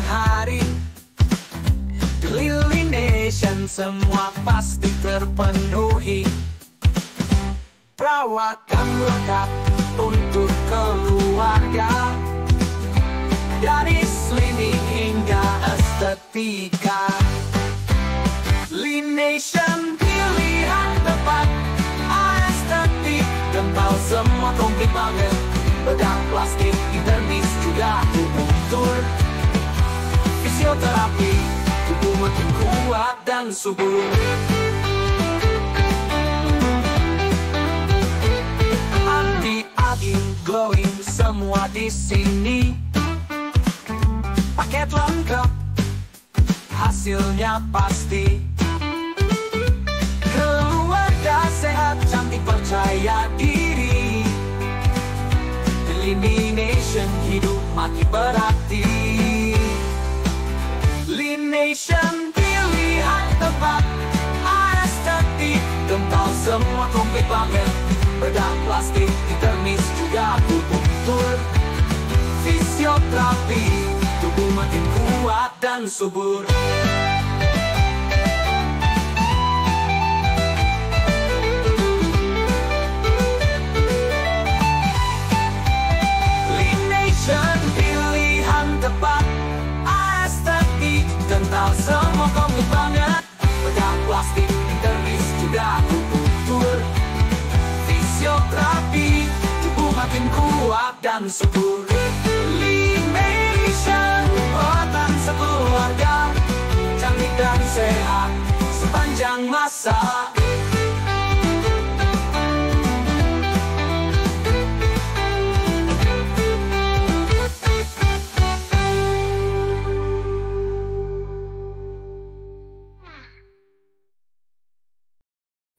hari. Lily Nation semua pasti terpenuhi. Perawatan lengkap untuk keluarga, dari slimming hingga estetika. Lily Nation pilihan tepat, estetik kental semua komplit banget. Bedah plastik, internis juga tur. Fisioterapi, tubuh makin kuat dan subur. Anti-aging, glowing semua di sini. Paket lengkap, hasilnya pasti. Keluarga sehat, cantik, percaya diri. Lily Nation hidup makin berarti. Lily Nation pilihan tepat, estetik kental semua komplit banget. Bedah plastik, internis juga tur. Fisioterapi, tubuh makin kuat dan subur. Lily Nation pilihan tepat, estetik kental semua komplit banget. Bedah plastik, internis juga tur. Fisioterapi, tubuh makin kuat dan subur. Lily Nation, perawatan sekeluarga, cantik dan sehat sepanjang masa.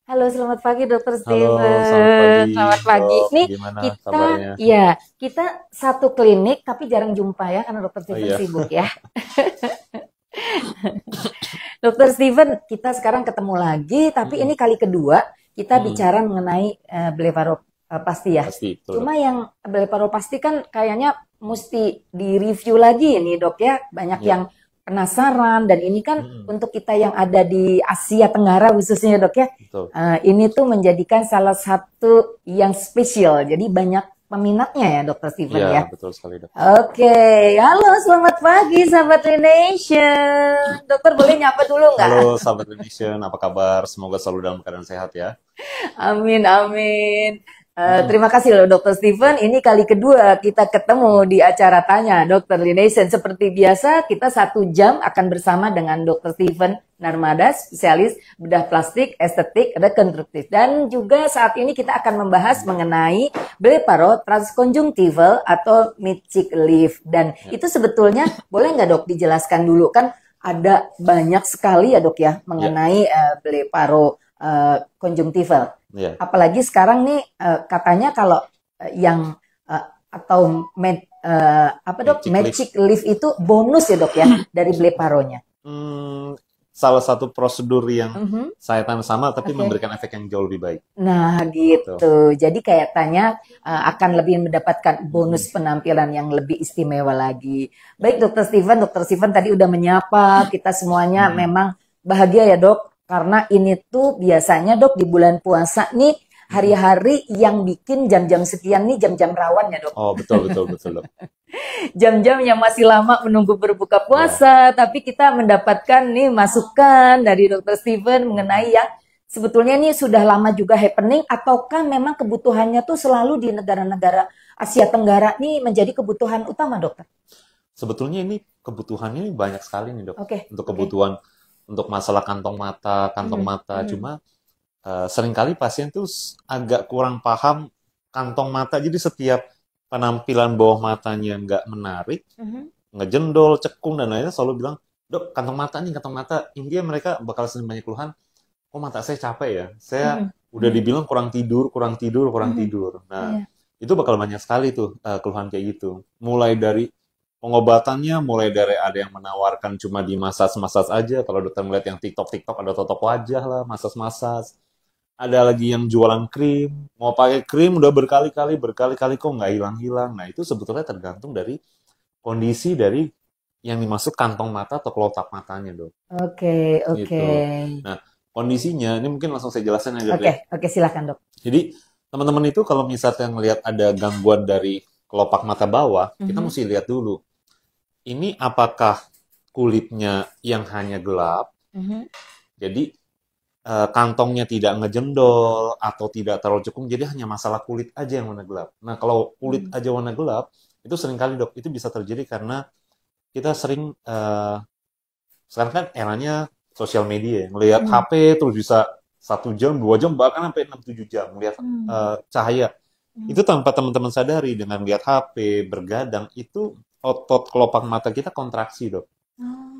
Halo, selamat pagi Dokter Halo, Steven. selamat pagi. Selamat pagi. Dok, Nih gimana kita, kabarnya? kita satu klinik tapi jarang jumpa ya karena Dokter Oh Steven iya, sibuk ya. Dokter Steven, kita sekarang ketemu lagi, tapi ini Mm-mm. kali kedua kita Mm-mm. bicara mengenai blefaropasti ya. Pasti betul dok. Cuma yang blefaropasti kan kayaknya mesti di-review lagi nih dok ya. Banyak Ya, yang penasaran dan ini kan Mm-mm. untuk kita yang ada di Asia Tenggara khususnya dok ya. Betul. Ini tuh menjadikan salah satu yang spesial. Jadi banyak peminatnya ya Dokter Steven ya. Ya, betul sekali dok. Oke, halo selamat pagi sahabat Nation. Dokter boleh nyapa dulu nggak? Halo sahabat Indonesia, apa kabar? Semoga selalu dalam keadaan sehat ya. Amin, amin. Mm-mm. Terima kasih loh Dokter Steven. Ini kali kedua kita ketemu di acara Tanya Dokter Nation. Seperti biasa kita 1 jam akan bersama dengan Dokter Steven Narmada, spesialis bedah plastik, estetik, rekonstruktif. Dan juga saat ini kita akan membahas mengenai bleparo transkonjungtival atau midcheek lift. Dan Ya, itu sebetulnya boleh nggak dok dijelaskan dulu? Kan ada banyak sekali ya dok ya ya, mengenai bleparo konjungtival. ya. Apalagi sekarang nih katanya kalau yang atau apa dok Magic lift. magic lift itu bonus ya dok ya dari bleparonya. Salah satu prosedur yang Mhm. saya sama tapi Oke. memberikan efek yang jauh lebih baik. Nah Gitu. gitu. Jadi kayak tanya akan lebih mendapatkan bonus penampilan yang lebih istimewa lagi. Baik Dokter Steven tadi udah menyapa kita semuanya. Mm-mm. Memang bahagia ya dok karena ini tuh biasanya dok di bulan puasa nih Mm-mm. hari-hari yang bikin jam-jam sekian nih jam-jam rawan ya dok. Oh, betul dok. Jam-jam yang masih lama menunggu berbuka Ya, puasa, tapi kita mendapatkan nih masukan dari Dokter Steven mengenai yang sebetulnya ini sudah lama juga happening, ataukah memang kebutuhannya tuh selalu di negara-negara Asia Tenggara nih menjadi kebutuhan utama, dokter? sebetulnya ini kebutuhannya banyak sekali nih dok. Oke, Untuk oke. kebutuhan untuk masalah kantong mata, Mhm. cuma seringkali pasien tuh agak kurang paham kantong mata. Jadi setiap penampilan bawah matanya nggak menarik, Mhm. ngejendol, cekung, dan lainnya selalu bilang, dok, kantong mata. Intinya mereka bakal sering banyak keluhan, kok mata saya capek ya? Saya Mhm. udah Mhm. dibilang kurang tidur. Mhm. Nah, Iya. itu bakal banyak sekali tuh keluhan kayak gitu. Mulai dari pengobatannya, mulai dari ada yang menawarkan cuma di massage aja. Kalau dokter melihat yang TikTok ada totok wajah lah, massage. Ada lagi yang jualan krim, mau pakai krim udah berkali-kali kok nggak hilang-hilang. Nah, itu sebetulnya tergantung dari kondisi dari yang dimaksud kantong mata atau kelopak matanya, Dok. Oke, oke. Gitu. Nah, kondisinya ini mungkin langsung saya jelaskan ya, Dok. Oke, oke, silakan, Dok. Jadi, teman-teman itu kalau misalnya ngelihat ada gangguan dari kelopak mata bawah, kita mesti lihat dulu. Ini apakah kulitnya yang hanya gelap, jadi kantongnya tidak ngejendol atau tidak terlalu cekung, jadi hanya masalah kulit aja yang warna gelap. Nah, kalau kulit aja warna gelap, itu seringkali, Dok, itu bisa terjadi karena kita sering, sekarang kan eranya sosial media ya, ngelihat HP terus bisa 1 jam, 2 jam, bahkan sampai 6-7 jam melihat cahaya. Itu tanpa teman-teman sadari, dengan lihat HP, bergadang, itu otot kelopak mata kita kontraksi, Dok.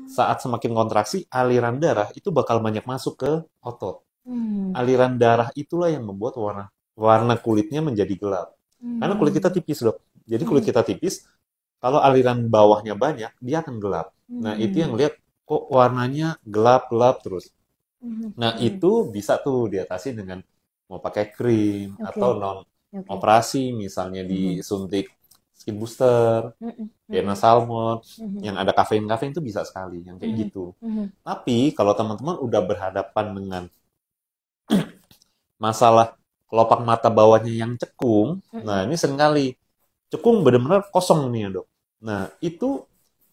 Saat semakin kontraksi, aliran darah itu bakal banyak masuk ke otot. Aliran darah itulah yang membuat warna kulitnya menjadi gelap. Karena kulit kita tipis, Dok. Jadi kulit kita tipis, kalau aliran bawahnya banyak, dia akan gelap. Nah, itu yang lihat kok warnanya gelap-gelap terus. Nah, itu bisa tuh diatasi dengan mau pakai krim atau non operasi, misalnya disuntik skin booster, Diana Salmon, yang ada kafein-kafein itu bisa sekali, yang kayak gitu. Tapi kalau teman-teman udah berhadapan dengan masalah kelopak mata bawahnya yang cekung, nah ini seringkali cekung benar-benar kosong nih ya, Dok. Nah, itu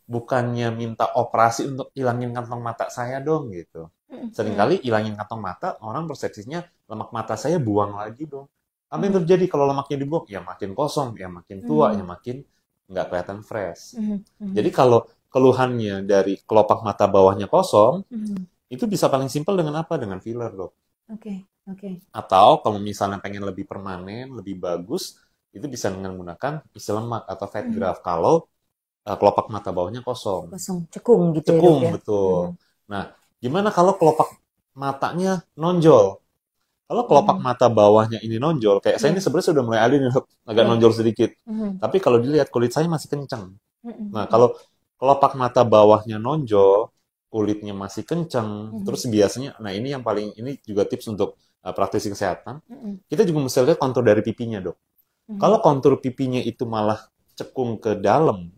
bukannya minta operasi untuk hilangin kantong mata saya dong gitu. Seringkali hilangin kantong mata, orang persepsinya lemak mata saya buang lagi dong. Apa yang terjadi kalau lemaknya dibuang? Ya makin kosong, ya makin tua, ya makin nggak kelihatan fresh. Jadi kalau keluhannya dari kelopak mata bawahnya kosong, itu bisa paling simpel dengan apa? Dengan filler, Dok. Atau kalau misalnya pengen lebih permanen, lebih bagus, itu bisa dengan menggunakan isi lemak atau fat graft kalau kelopak mata bawahnya kosong. Kosong, cekung gitu Cekung, ya, Dok, ya? betul. Nah, gimana kalau kelopak matanya nonjol? Kalau kelopak mata bawahnya ini nonjol, kayak saya ini sebenarnya sudah mulai ada nih, Dok, agak nonjol sedikit. Tapi kalau dilihat kulit saya masih kencang. Nah, kalau kelopak mata bawahnya nonjol, kulitnya masih kencang, terus biasanya, nah ini yang paling, ini juga tips untuk praktisi kesehatan, kita juga mesti lihat kontur dari pipinya, Dok. Kalau kontur pipinya itu malah cekung ke dalam,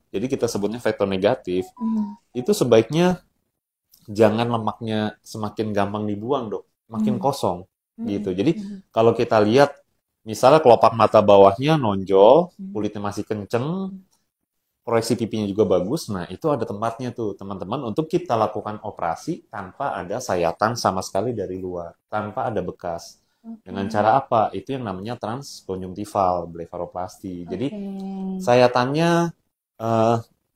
jadi kita sebutnya veto negatif, itu sebaiknya jangan lemaknya semakin gampang dibuang, Dok, makin kosong, gitu. Jadi kalau kita lihat, misalnya kelopak mata bawahnya nonjol, kulitnya masih kenceng, proyeksi pipinya juga bagus, nah itu ada tempatnya tuh, teman-teman, untuk kita lakukan operasi tanpa ada sayatan sama sekali dari luar, tanpa ada bekas. Dengan cara apa? Itu yang namanya transkonjungtival blefaroplasti. Jadi sayatannya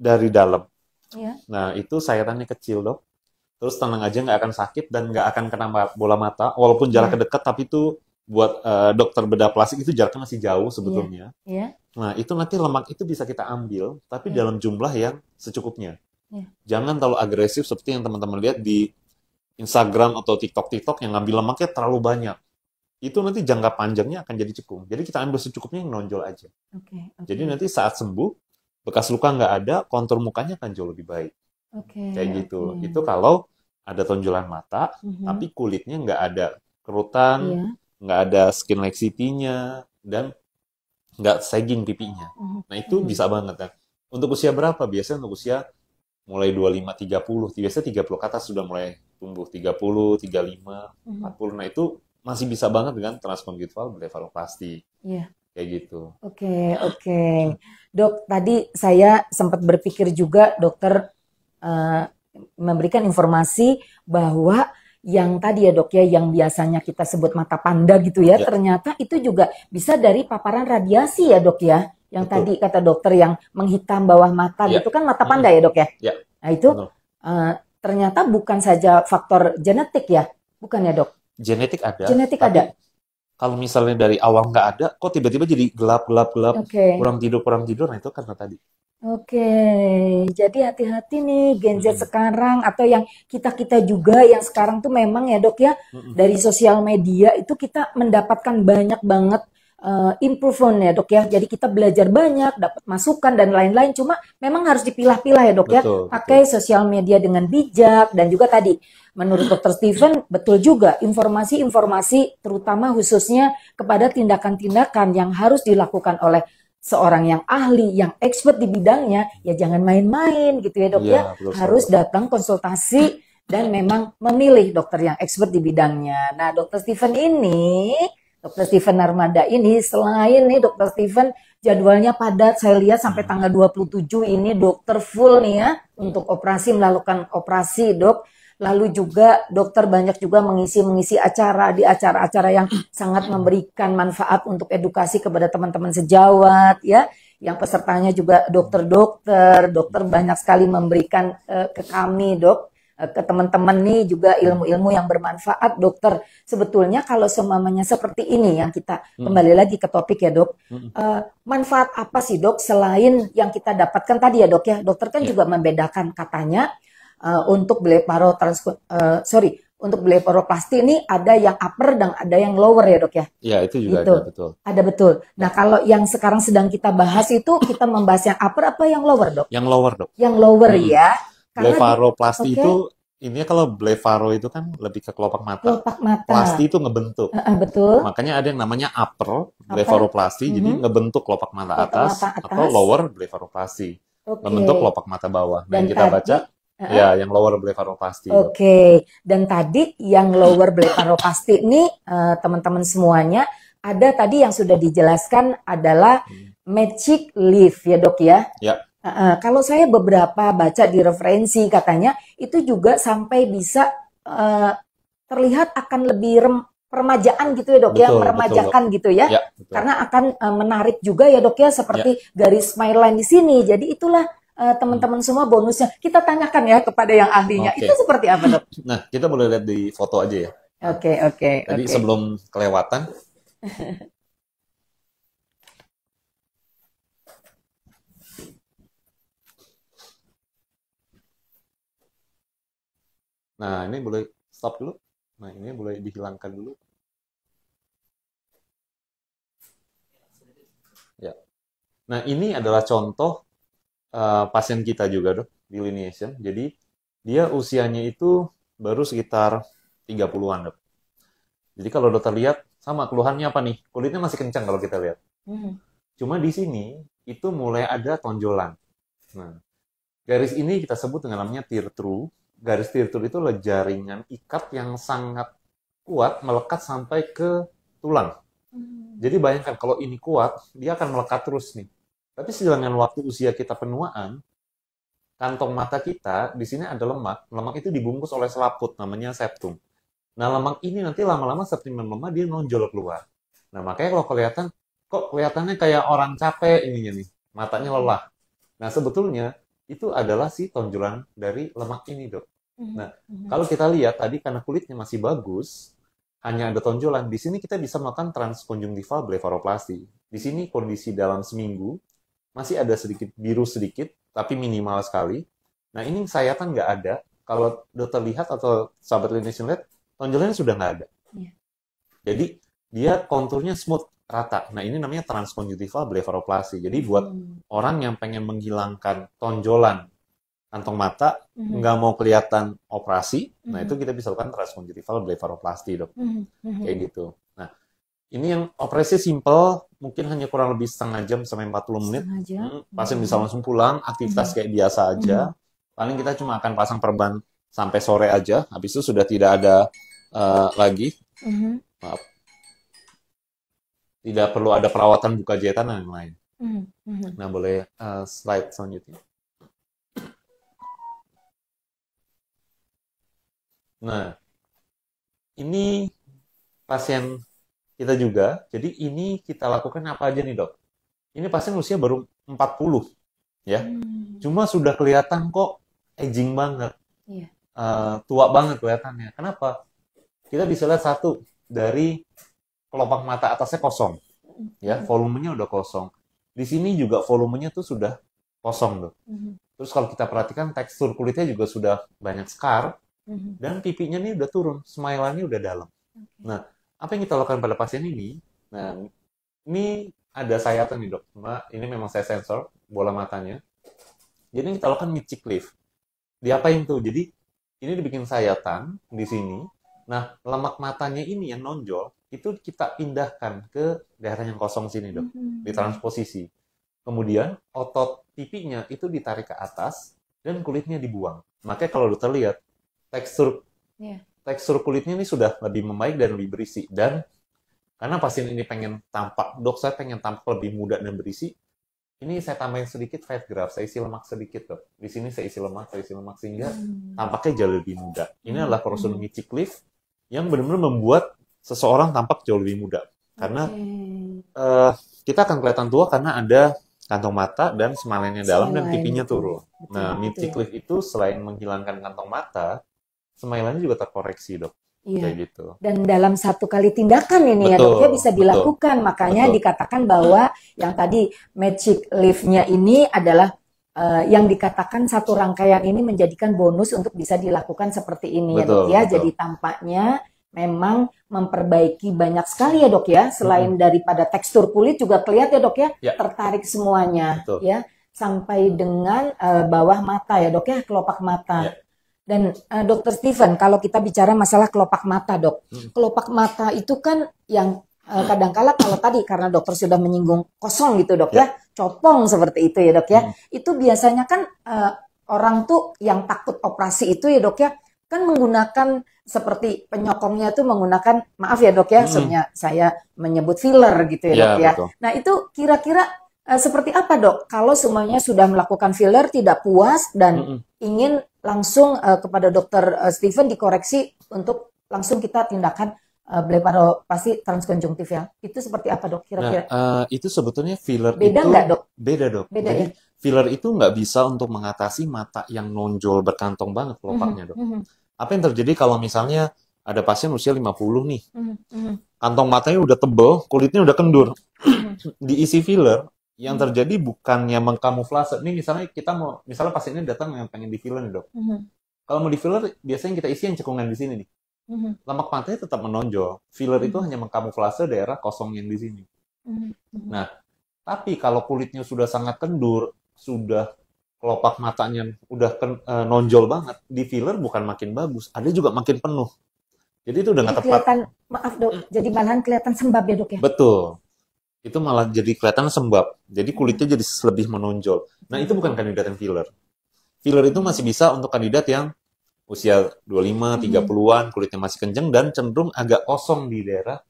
dari dalam. Nah, itu sayatannya kecil, Dok. Terus tenang aja, nggak akan sakit dan nggak akan kena bola mata. Walaupun jaraknya dekat, tapi itu buat dokter bedah plastik itu jaraknya masih jauh sebetulnya. Nah, itu nanti lemak itu bisa kita ambil, tapi dalam jumlah yang secukupnya. Jangan terlalu agresif seperti yang teman-teman lihat di Instagram atau TikTok yang ngambil lemaknya terlalu banyak. Itu nanti jangka panjangnya akan jadi cekung. Jadi kita ambil secukupnya yang nonjol aja. Jadi nanti saat sembuh, bekas luka nggak ada, kontur mukanya akan jauh lebih baik. Kayak gitu. Itu kalau ada tonjolan mata, tapi kulitnya nggak ada kerutan, nggak ada skin laxity-nya, dan nggak sagging pipinya. Nah, itu bisa banget. Kan? Untuk usia berapa? Biasanya untuk usia mulai 25-30. Biasanya 30 ke atas sudah mulai tumbuh. 30, 35, 40. Nah, itu masih bisa banget dengan transkonjungtival blefaroplasti. Kayak gitu. Oke. Dok, tadi saya sempat berpikir juga, dokter memberikan informasi bahwa yang tadi ya, Dok, ya, yang biasanya kita sebut mata panda gitu ya, ternyata itu juga bisa dari paparan radiasi ya, Dok, ya. Yang tadi kata dokter yang menghitam bawah mata gitu kan mata panda ya, Dok, ya. Nah, itu ternyata bukan saja faktor genetik ya, bukan ya, Dok? Genetik ada. Genetik ada. Kalau misalnya dari awal nggak ada, kok tiba-tiba jadi gelap, kurang tidur, nah itu karena tadi. Jadi hati-hati nih Gen Z sekarang, atau yang kita juga yang sekarang tuh memang ya, Dok, ya, dari sosial media itu kita mendapatkan banyak banget improvement ya, Dok, ya. Jadi kita belajar banyak, dapat masukan dan lain-lain. Cuma memang harus dipilah-pilah ya, Dok, ya. Pakai sosial media dengan bijak, dan juga tadi menurut Dr. Steven betul juga informasi-informasi terutama khususnya kepada tindakan-tindakan yang harus dilakukan oleh seorang yang ahli, yang expert di bidangnya, ya jangan main-main gitu ya dok Iya, ya. betul sekali. Harus datang konsultasi dan memang memilih dokter yang expert di bidangnya. Nah, Dokter Steven Narmada ini, selain nih Dokter Steven jadwalnya padat, saya lihat sampai tanggal 27 ini dokter full nih ya untuk operasi, melakukan operasi dok. Lalu juga dokter banyak juga mengisi acara di acara-acara yang sangat memberikan manfaat untuk edukasi kepada teman-teman sejawat ya. Yang pesertanya juga dokter banyak sekali memberikan ke kami dok, ke teman-teman nih juga ilmu-ilmu yang bermanfaat dokter. Sebetulnya kalau semuanya seperti ini yang kita kembali lagi ke topik ya dok, manfaat apa sih dok selain yang kita dapatkan tadi ya dok ya, dokter kan juga membedakan katanya untuk untuk blefaroplasti ini ada yang upper dan ada yang lower ya dok ya. Iya, itu juga Gitu. ada, betul. Ada betul. Nah kalau yang sekarang sedang kita bahas itu kita membahas yang upper apa yang lower dok? Yang lower, dok. Yang lower ya. Karena Blefaroplasti oke. itu, ini kalau blefaro itu kan lebih ke kelopak mata. kelopak mata. Plasti itu ngebentuk. Betul. Makanya ada yang namanya upper blefaroplasti, jadi ngebentuk kelopak mata Kelopak atas, mata atas. atau lower blefaroplasti, Oke. ngebentuk kelopak mata bawah. Nah, Dan yang kita tadi- baca, ya yang lower blefaroplasti. Oke, dan tadi yang lower blefaroplasti ini teman-teman semuanya ada tadi yang sudah dijelaskan adalah magic leaf ya dok ya. Ya, Kalau saya beberapa baca di referensi katanya itu juga sampai bisa terlihat akan lebih permajaan gitu ya dok ya, Betul, meremajakan gitu ya. ya, betul. Karena akan menarik juga ya dok ya seperti garis smile line di sini. Jadi itulah teman-teman semua bonusnya. Kita tanyakan ya kepada yang ahlinya. Oke. Itu seperti apa dok? Nah, kita boleh lihat di foto aja ya. Oke. Tadi sebelum kelewatan, nah ini boleh stop dulu. Nah, ini boleh dihilangkan dulu. Ya. Nah, ini adalah contoh pasien kita juga, dok, delineation. Jadi, dia usianya itu baru sekitar 30-an, dok. Jadi, kalau dokter lihat, sama keluhannya apa nih? Kulitnya masih kencang kalau kita lihat. Cuma di sini, itu mulai ada tonjolan. Nah, garis ini kita sebut dengan namanya tear through. Garis tear through itu adalah jaringan ikat yang sangat kuat, melekat sampai ke tulang. Jadi bayangkan kalau ini kuat, dia akan melekat terus nih. Tapi sedangkan waktu usia kita penuaan, kantong mata kita, di sini ada lemak. Lemak itu dibungkus oleh selaput, namanya septum. Nah, lemak ini nanti lama-lama semakin melemah, dia nonjol keluar. Nah, makanya kalau kelihatan, kok kelihatannya kayak orang capek ininya nih, matanya lelah. Nah, sebetulnya itu adalah si tonjolan dari lemak ini, dok. Nah, kalau kita lihat tadi karena kulitnya masih bagus, hanya ada tonjolan, di sini kita bisa melakukan transkonjungtival blefaroplasti. Di sini kondisi dalam seminggu, masih ada sedikit biru sedikit, tapi minimal sekali. Nah, ini sayatan nggak ada. Kalau dokter lihat atau sahabat clinician lihat, tonjolannya sudah nggak ada. Jadi, dia konturnya smooth, rata. Nah, ini namanya transkonjungtival blefaroplasti. Jadi, buat orang yang pengen menghilangkan tonjolan kantong mata, nggak mau kelihatan operasi, nah itu kita bisa lakukan transkonjungtival blefaroplasti, dok. Kayak gitu. Nah, ini yang operasi simple, mungkin hanya kurang lebih setengah jam sampai 40 menit. Pasien bisa langsung pulang, aktivitas kayak biasa aja. Paling kita cuma akan pasang perban sampai sore aja, habis itu sudah tidak ada lagi. Maaf. Tidak perlu ada perawatan buka jahitan dan lain-lain. Nah, boleh slide selanjutnya. Nah, ini pasien kita juga. Jadi ini kita lakukan apa aja nih, dok? Ini pasien usia baru 40, ya. Cuma sudah kelihatan kok aging banget. Tua banget kelihatannya. Kenapa? Kita bisa lihat satu, dari kelopak mata atasnya kosong. Ya, volumenya udah kosong. Di sini juga volumenya tuh sudah kosong, dok. Terus kalau kita perhatikan tekstur kulitnya juga sudah banyak scar. Dan pipinya nih udah turun, smile-nya udah dalam. Nah, apa yang kita lakukan pada pasien ini? Nah, ini ada sayatan nih, dok. Ini memang saya sensor bola matanya. Jadi kita lakukan magic leaf. Diapain tuh? Jadi ini dibikin sayatan di sini. Nah, lemak matanya ini yang nonjol itu kita pindahkan ke daerah yang kosong sini, dok. Ditransposisi. Kemudian otot pipinya itu ditarik ke atas dan kulitnya dibuang. Makanya kalau dokter lihat tekstur Iya. tekstur kulitnya ini sudah lebih membaik dan lebih berisi. Dan karena pasien ini pengen tampak, dok saya pengen tampak lebih muda dan berisi, ini saya tambahin sedikit fat graft, saya isi lemak sedikit dok. Di sini saya isi lemak sehingga tampaknya jauh lebih muda. Ini adalah prosedur Mitchell Cliff yang benar-benar membuat seseorang tampak jauh lebih muda. Karena kita akan kelihatan tua karena ada kantong mata dan smiling-nya dalam dan pipinya turun. Nah, Mitchell Cliff itu selain menghilangkan kantong mata, smile-nya juga terkoreksi dok. Iya. Kayak gitu. Dan dalam satu kali tindakan ini ya Betul, dok ya bisa betul. dilakukan. Makanya Betul. dikatakan bahwa yang tadi magic leaf-nya ini adalah yang dikatakan satu rangkaian ini menjadikan bonus untuk bisa dilakukan seperti ini ya dok Betul, ya. betul. Jadi tampaknya memang memperbaiki banyak sekali ya dok ya. Selain daripada tekstur kulit juga kelihatan ya dok ya, Ya. tertarik semuanya Betul. ya. Sampai dengan bawah mata ya dok ya, kelopak mata. Ya. Dan Dokter Steven, kalau kita bicara masalah kelopak mata, dok, kelopak mata itu kan yang kadangkala kalau tadi karena dokter sudah menyinggung kosong gitu, dok ya, copong seperti itu ya, dok ya, itu biasanya kan orang tuh yang takut operasi itu ya, dok ya, kan menggunakan seperti penyokongnya tuh menggunakan, maaf ya, dok ya, sebenarnya saya menyebut filler gitu ya, Ya, dok ya. betul. Nah itu kira-kira seperti apa, dok? Kalau semuanya sudah melakukan filler tidak puas dan ingin langsung kepada dokter Steven dikoreksi untuk langsung kita tindakan blefaroplasty transkonjungtif ya. Itu seperti apa dok kira-kira? Nah, itu sebetulnya filler Beda itu nggak, Dok? Beda dok. Beda, Jadi ya? filler itu nggak bisa untuk mengatasi mata yang nonjol berkantong banget kelopaknya dok. Apa yang terjadi kalau misalnya ada pasien usia 50 nih, kantong matanya udah tebel, kulitnya udah kendur, diisi filler, yang terjadi bukannya mengkamuflase. Ini misalnya misalnya pasiennya datang yang pengen di filler nih dok. Kalau mau di filler, biasanya kita isi yang cekungan di sini nih. Lemak matanya tetap menonjol. Filler itu hanya mengkamuflase daerah kosong yang di sini. Nah, tapi kalau kulitnya sudah sangat kendur, sudah kelopak matanya udah nonjol banget, di filler bukan makin bagus, ada juga makin penuh. Jadi itu udah nggak tepat. Kelihatan, maaf dok, jadi malahan kelihatan sembab ya dok ya? Betul. Itu malah jadi kelihatan sembab. Jadi kulitnya jadi lebih menonjol. Nah, itu bukan kandidat yang filler. Filler itu masih bisa untuk kandidat yang usia 25, 30-an, kulitnya masih kenceng dan cenderung agak kosong di daerah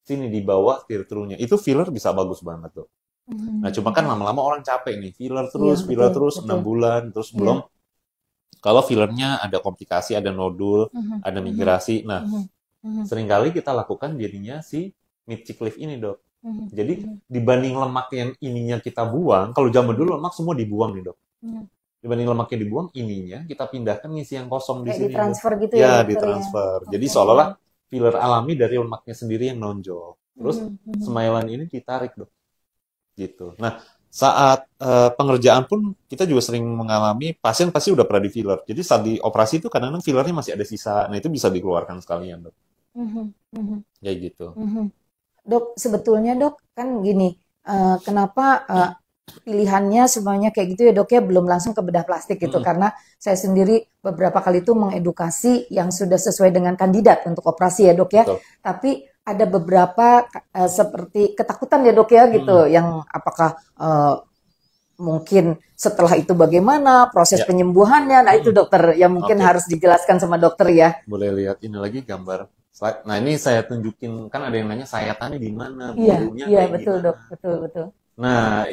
sini di bawah tirtrunya. Itu filler bisa bagus banget tuh. Nah, cuma kan lama-lama orang capek nih, filler terus, filler terus 6 bulan, terus belum kalau fillernya ada komplikasi, ada nodul, ada migrasi. Nah, seringkali kita lakukan jadinya si Mitchell Cliff ini, dok. Jadi dibanding lemak yang ininya kita buang, kalau zaman dulu lemak semua dibuang nih dok. Dibanding lemaknya dibuang, ininya kita pindahkan ngisi yang kosong di Kayak sini. ditransfer dok. gitu ya, dokter, ditransfer. ya? Jadi Oke. seolah-olah filler alami dari lemaknya sendiri yang nonjol. Terus smile ini ditarik dok. Gitu. Nah, saat pengerjaan pun kita juga sering mengalami pasien pasti udah pernah di filler. Jadi saat di operasi itu kadang-kadang fillernya masih ada sisa. Nah, itu bisa dikeluarkan sekalian dok. Kayak gitu. Dok, sebetulnya dok kan gini, kenapa pilihannya semuanya kayak gitu ya dok ya, belum langsung ke bedah plastik gitu, karena saya sendiri beberapa kali itu mengedukasi yang sudah sesuai dengan kandidat untuk operasi ya dok ya, Betul. tapi ada beberapa seperti ketakutan ya dok ya gitu, yang apakah mungkin setelah itu bagaimana proses penyembuhannya, nah itu dokter yang mungkin harus dijelaskan sama dokter ya. Boleh lihat ini lagi gambar slide. Nah, ini saya tunjukin, kan ada yang nanya sayatannya di mana, Iya, bulunya iya kayak betul gimana. dok, betul. Nah,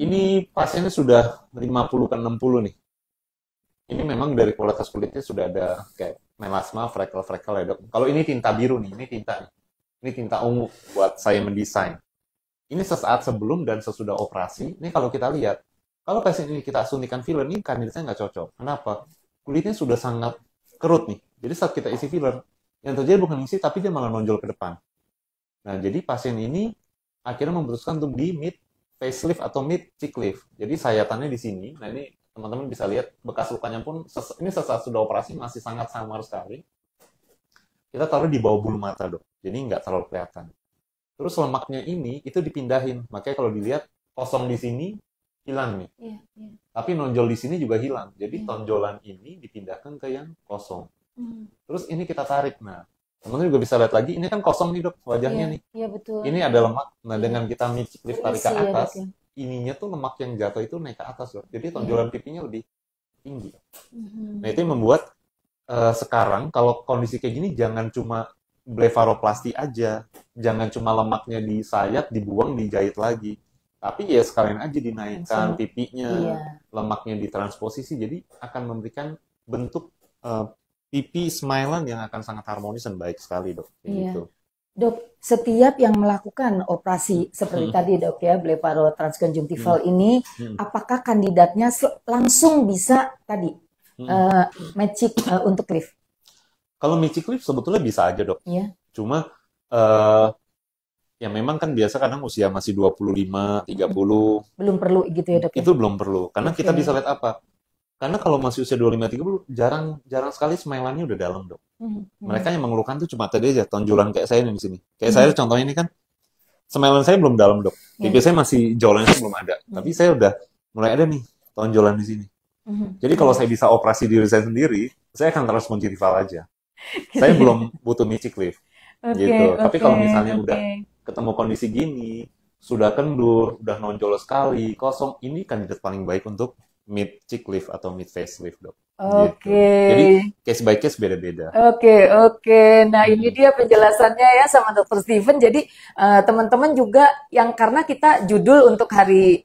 ini pasiennya sudah 50 ke 60 nih. Ini memang dari kualitas kulitnya sudah ada kayak melasma, freckle-freckle ya dok. Kalau ini tinta biru nih, ini tinta nih. Ini tinta ungu buat saya mendesain. Ini sesaat sebelum dan sesudah operasi. Ini kalau kita lihat, kalau pasien ini kita suntikan filler, ini kandidatnya nggak cocok. Kenapa? Kulitnya sudah sangat kerut nih. Jadi saat kita isi filler, yang terjadi bukan isi, tapi dia malah nonjol ke depan. Nah, jadi pasien ini akhirnya memutuskan untuk di mid facelift atau mid cheek lift. Jadi sayatannya di sini. Nah, ini teman-teman bisa lihat bekas lukanya pun, ini sesaat sudah operasi masih sangat samar sekali. Kita taruh di bawah bulu mata, dok. Jadi nggak terlalu kelihatan. Terus lemaknya ini, itu dipindahin. Makanya kalau dilihat, kosong di sini, hilang nih. Iya. Tapi nonjol di sini juga hilang. Jadi tonjolan ini dipindahkan ke yang kosong. Terus ini kita tarik. Nah, Teman-teman juga bisa lihat lagi, ini kan kosong nih dok wajahnya Iya, nih. iya betul. Ini ada lemak. Nah Iya. dengan kita micik lift tarik ke Berisi ya dok atas, ya. ininya tuh lemak yang jatuh itu naik ke atas dok. Jadi Iya. tonjolan pipinya lebih tinggi. Nah itu Mhm. yang membuat sekarang kalau kondisi kayak gini jangan cuma blefaroplasti aja, jangan cuma lemaknya disayat, dibuang, dijahit lagi. Tapi ya sekalian aja dinaikkan Langsung. pipinya, Iya. lemaknya ditransposisi, jadi akan memberikan bentuk pipi smilean yang akan sangat harmonis dan baik sekali dok. Kayak Iya. gitu. Dok, setiap yang melakukan operasi seperti Hmm, tadi dok ya, blefarotransconjunctival hmm, ini, hmm, apakah kandidatnya langsung bisa tadi hmm. magic untuk lift? Kalau micik lift sebetulnya bisa aja dok. Iya. Cuma eh, ya memang kan biasa kadang usia masih 25, 30, Belum perlu gitu ya dok ya? itu belum perlu. Karena kita Oke. bisa lihat apa? Karena kalau masih usia 25, 30, jarang jarang sekali smile-nya udah dalam, dok. Mereka yang mengeluhkan tuh cuma tadi aja, tonjolan kayak saya nih di sini. Kayak saya contohnya ini kan, smile saya belum dalam, dok. Iya. Pipi saya masih jawlannya belum ada. Tapi saya udah mulai ada nih tonjolan di sini. Jadi kalau saya bisa operasi diri saya sendiri, saya akan transconjunctival aja. Saya belum butuh micik lift. Oke, Gitu. Tapi kalau misalnya oke. udah ketemu kondisi gini, sudah kendur, udah nonjol sekali, kosong, ini kandidat paling baik untuk mid cheek lift atau mid face lift, dok. Gitu. Oke. Jadi case by case beda-beda. Oke, oke. Nah, ini Hmm. dia penjelasannya ya sama Dokter Steven. Jadi, teman-teman juga yang karena kita judul untuk hari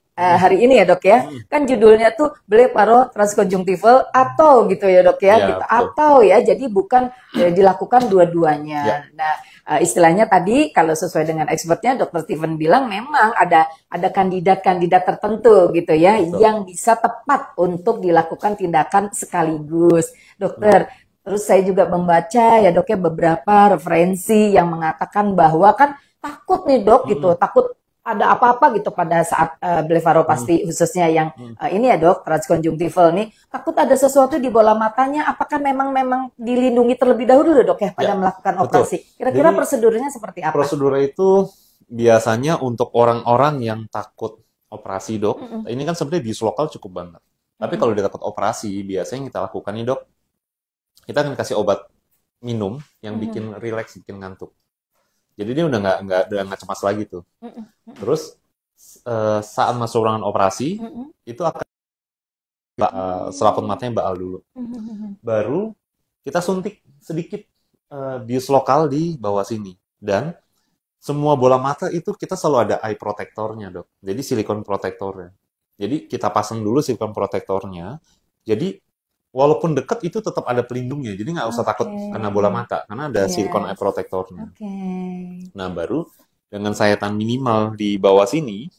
ini ya, Dok ya. Kan judulnya tuh blefarotransconjunctival atau gitu ya, Dok ya. Ya, Gitu. betul. Atau ya, jadi bukan dilakukan dua-duanya. Ya. Nah, istilahnya tadi kalau sesuai dengan expertnya Dokter Steven bilang memang ada kandidat-kandidat tertentu gitu ya Betul. yang bisa tepat untuk dilakukan tindakan sekaligus. Dokter, terus saya juga membaca ya dok ya beberapa referensi yang mengatakan bahwa kan takut nih dok gitu, takut ada apa-apa gitu pada saat blefaroplasti khususnya yang ini ya dok, transconjunctival nih, takut ada sesuatu di bola matanya, apakah memang dilindungi terlebih dahulu dok ya pada Ya, melakukan betul. operasi? Kira-kira Jadi prosedurnya seperti apa? prosedur itu biasanya untuk orang-orang yang takut operasi, dok. Ini kan sebenarnya dislokal cukup banget. Tapi kalau dia takut operasi, biasanya yang kita lakukan nih, dok, kita akan kasih obat minum yang bikin rileks, bikin ngantuk. Jadi dia udah nggak cemas lagi tuh. Terus saat masuk ruangan operasi itu akan selaput matanya baal dulu. Baru kita suntik sedikit bius lokal di bawah sini. Dan semua bola mata itu kita selalu ada eye protectornya, dok. Jadi silikon protektornya. Jadi kita pasang dulu silikon protektornya. Jadi walaupun dekat itu tetap ada pelindungnya. Jadi nggak usah takut kena bola mata karena ada silikon eye protectornya. Oke. Nah baru dengan sayatan minimal di bawah sini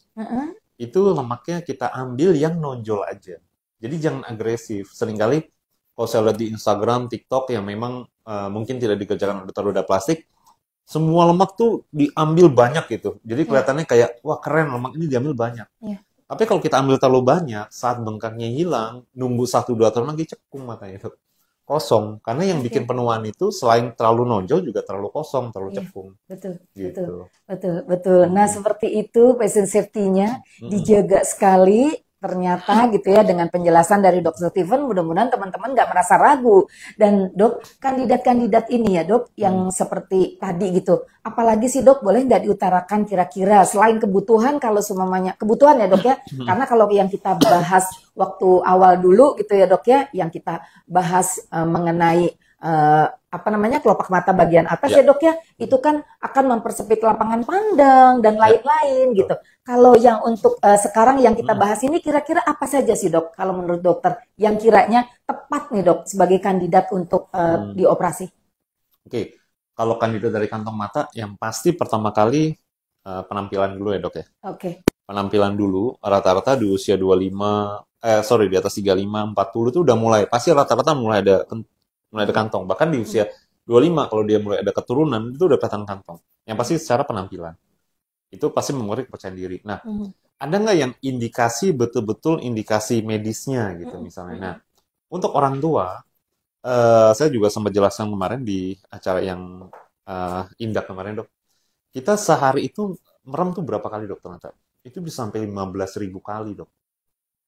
itu lemaknya kita ambil yang nonjol aja. Jadi jangan agresif. Seringkali kalau saya lihat di Instagram, TikTok yang memang mungkin tidak dikerjakan oleh dokter plastik, semua lemak tuh diambil banyak gitu. Jadi kelihatannya kayak, wah keren lemak ini diambil banyak. Tapi kalau kita ambil terlalu banyak, saat bengkaknya hilang, nunggu 1-2 tahun lagi cekung matanya. Kosong. Karena yang bikin penuaan itu selain terlalu nonjol juga terlalu kosong, terlalu cekung. Betul, Gitu. betul. Nah, seperti itu patient safety-nya dijaga sekali. Ternyata gitu ya dengan penjelasan dari Dr. Steven, mudah-mudahan teman-teman nggak merasa ragu. Dan dok, kandidat-kandidat ini ya dok, yang seperti tadi gitu, apalagi sih dok, boleh nggak diutarakan kira-kira selain kebutuhan, kalau semuanya kebutuhan ya dok ya, karena kalau yang kita bahas waktu awal dulu gitu ya dok ya, yang kita bahas mengenai kelopak mata bagian atas ya dok ya, itu kan akan mempersempit lapangan pandang dan lain-lain gitu. Kalau yang untuk sekarang yang kita bahas ini kira-kira apa saja sih dok, kalau menurut dokter yang kiranya tepat nih dok sebagai kandidat untuk dioperasi? Oke, kalau kandidat dari kantong mata yang pasti pertama kali penampilan dulu ya dok ya. Oke. Penampilan dulu, rata-rata di usia 25, di atas 35, 40 itu udah mulai, pasti rata-rata mulai ada kantong. Bahkan di usia 25 kalau dia mulai ada keturunan itu udah kelihatan kantong. Yang pasti secara penampilan. Itu pasti mengurangi kepercayaan diri. Nah, ada nggak yang indikasi betul-betul indikasi medisnya gitu misalnya. Nah, untuk orang tua, saya juga sempat jelaskan kemarin di acara yang Indak kemarin dok. Kita sehari itu merem tuh berapa kali dok ternyata? Itu bisa sampai 15.000 kali dok.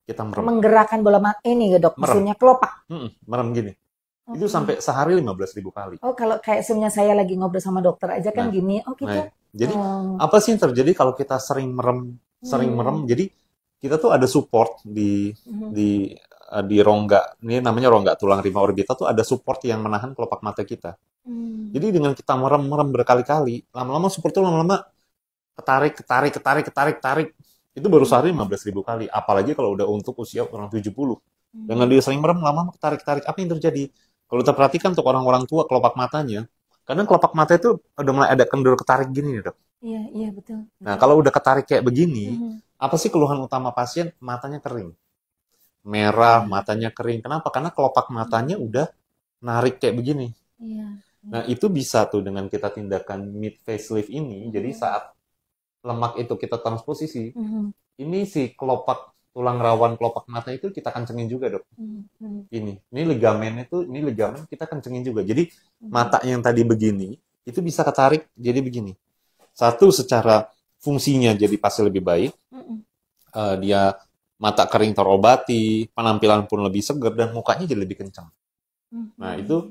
Kita merem. Menggerakkan bola mata ini ya dok, maksudnya kelopak. Merem gini. Itu sampai sehari 15.000 kali. Oh, kalau kayak sebenarnya saya lagi ngobrol sama dokter aja kan Nah, gini, oh gitu. nah, jadi Oh. apa sih yang terjadi kalau kita sering merem, jadi kita tuh ada support di rongga, ini namanya rongga tulang rima orbita tuh ada support yang menahan kelopak mata kita. Jadi dengan kita merem berkali-kali, lama-lama support tuh lama-lama ketarik. Itu baru sehari 15.000 kali. Apalagi kalau udah untuk usia orang 70. Dengan dia sering merem, lama-lama ketarik. Apa yang terjadi? Kalau kita perhatikan untuk orang-orang tua, kelopak matanya, kadang kelopak mata itu udah mulai ada kendur ketarik gini nih, Dok. Iya, betul. Nah, kalau udah ketarik kayak begini, apa sih keluhan utama pasien? Matanya kering. Merah, matanya kering. Kenapa? Karena kelopak matanya udah narik kayak begini. Iya. Nah, itu bisa tuh dengan kita tindakan mid facelift ini. Jadi saat lemak itu kita transposisi, ini si kelopak tulang rawan kelopak mata itu kita kencengin juga, Dok. Ini ligamen kita kencengin juga. Jadi mata yang tadi begini itu bisa ketarik jadi begini. Satu, secara fungsinya jadi pasti lebih baik. Dia mata kering terobati, penampilan pun lebih segar dan mukanya jadi lebih kencang. Nah, itu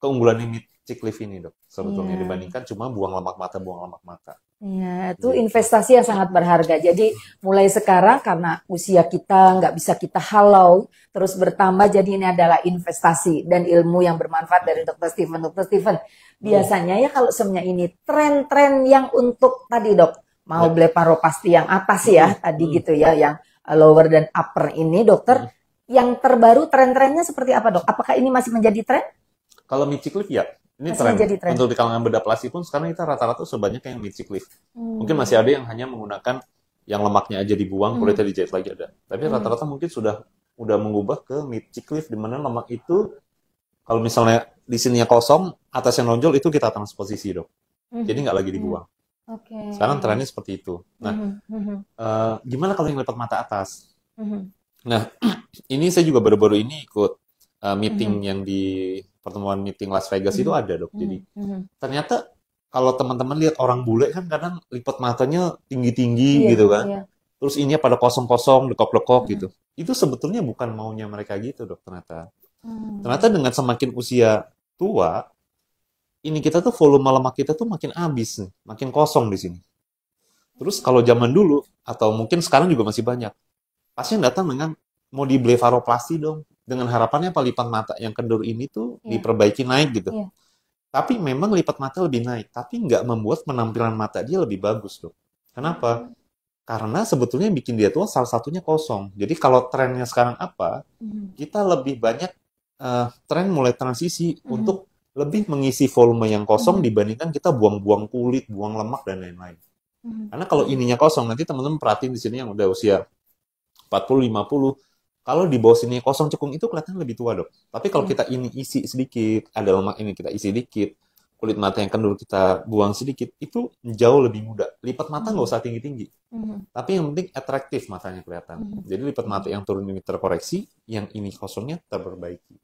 keunggulan mid ciclift ini, Dok, sebetulnya dibandingkan cuma buang lemak mata. Iya, itu investasi yang sangat berharga. Jadi mulai sekarang karena usia kita nggak bisa kita halau terus bertambah, jadi ini adalah investasi dan ilmu yang bermanfaat dari Dr. Steven. Dr. Steven, biasanya ya kalau sebenarnya ini tren-tren yang untuk tadi, Dok, mau blefaroplasty yang atas ya tadi gitu ya, yang lower dan upper ini, dokter, yang terbaru tren-trennya seperti apa, Dok? Apakah ini masih menjadi tren? Kalau mid ciclift ya. Ini tren. Untuk di kalangan bedah plastik pun sekarang kita rata-rata sebanyak yang mid ciclift. Mungkin masih ada yang hanya menggunakan yang lemaknya aja dibuang, kulitnya dijahit lagi ada. Tapi rata-rata mungkin udah mengubah ke mid ciclift, di mana lemak itu kalau misalnya di sininya kosong, atasnya nonjol, itu kita transposisi, Dok. Jadi nggak lagi dibuang. Sekarang trennya seperti itu. Nah, gimana kalau yang lipat mata atas? Nah, ini saya juga baru-baru ini ikut meeting yang di pertemuan meeting Las Vegas itu ada, Dok. Jadi ternyata kalau teman-teman lihat orang bule kan kadang lipat matanya tinggi-tinggi gitu kan. Terus ininya pada kosong-kosong, lekok-lekok gitu. Itu sebetulnya bukan maunya mereka gitu, Dok, ternyata. Ternyata dengan semakin usia tua, ini kita tuh volume lemak kita tuh makin habis nih, makin kosong di sini. Terus kalau zaman dulu atau mungkin sekarang juga masih banyak, pasien datang dengan mau di blefaroplasty dong. Dengan harapannya apa, lipat mata yang kendur ini tuh diperbaiki naik gitu. Tapi memang lipat mata lebih naik, tapi nggak membuat penampilan mata dia lebih bagus, Dok. Kenapa? Karena sebetulnya yang bikin dia tua salah satunya kosong. Jadi kalau trennya sekarang apa, kita lebih banyak tren mulai transisi untuk lebih mengisi volume yang kosong dibandingkan kita buang-buang kulit, buang lemak, dan lain-lain. Karena kalau ininya kosong, nanti teman-teman perhatiin di sini yang udah usia 40, 50, kalau di bawah sini kosong cekung itu kelihatan lebih tua, Dok. Tapi kalau kita ini isi sedikit, ada lemak ini kita isi dikit, kulit mata yang kendur kita buang sedikit, itu jauh lebih mudah. Lipat mata nggak usah tinggi-tinggi. Tapi yang penting atraktif matanya kelihatan. Jadi lipat mata yang turun ini terkoreksi, yang ini kosongnya terperbaiki.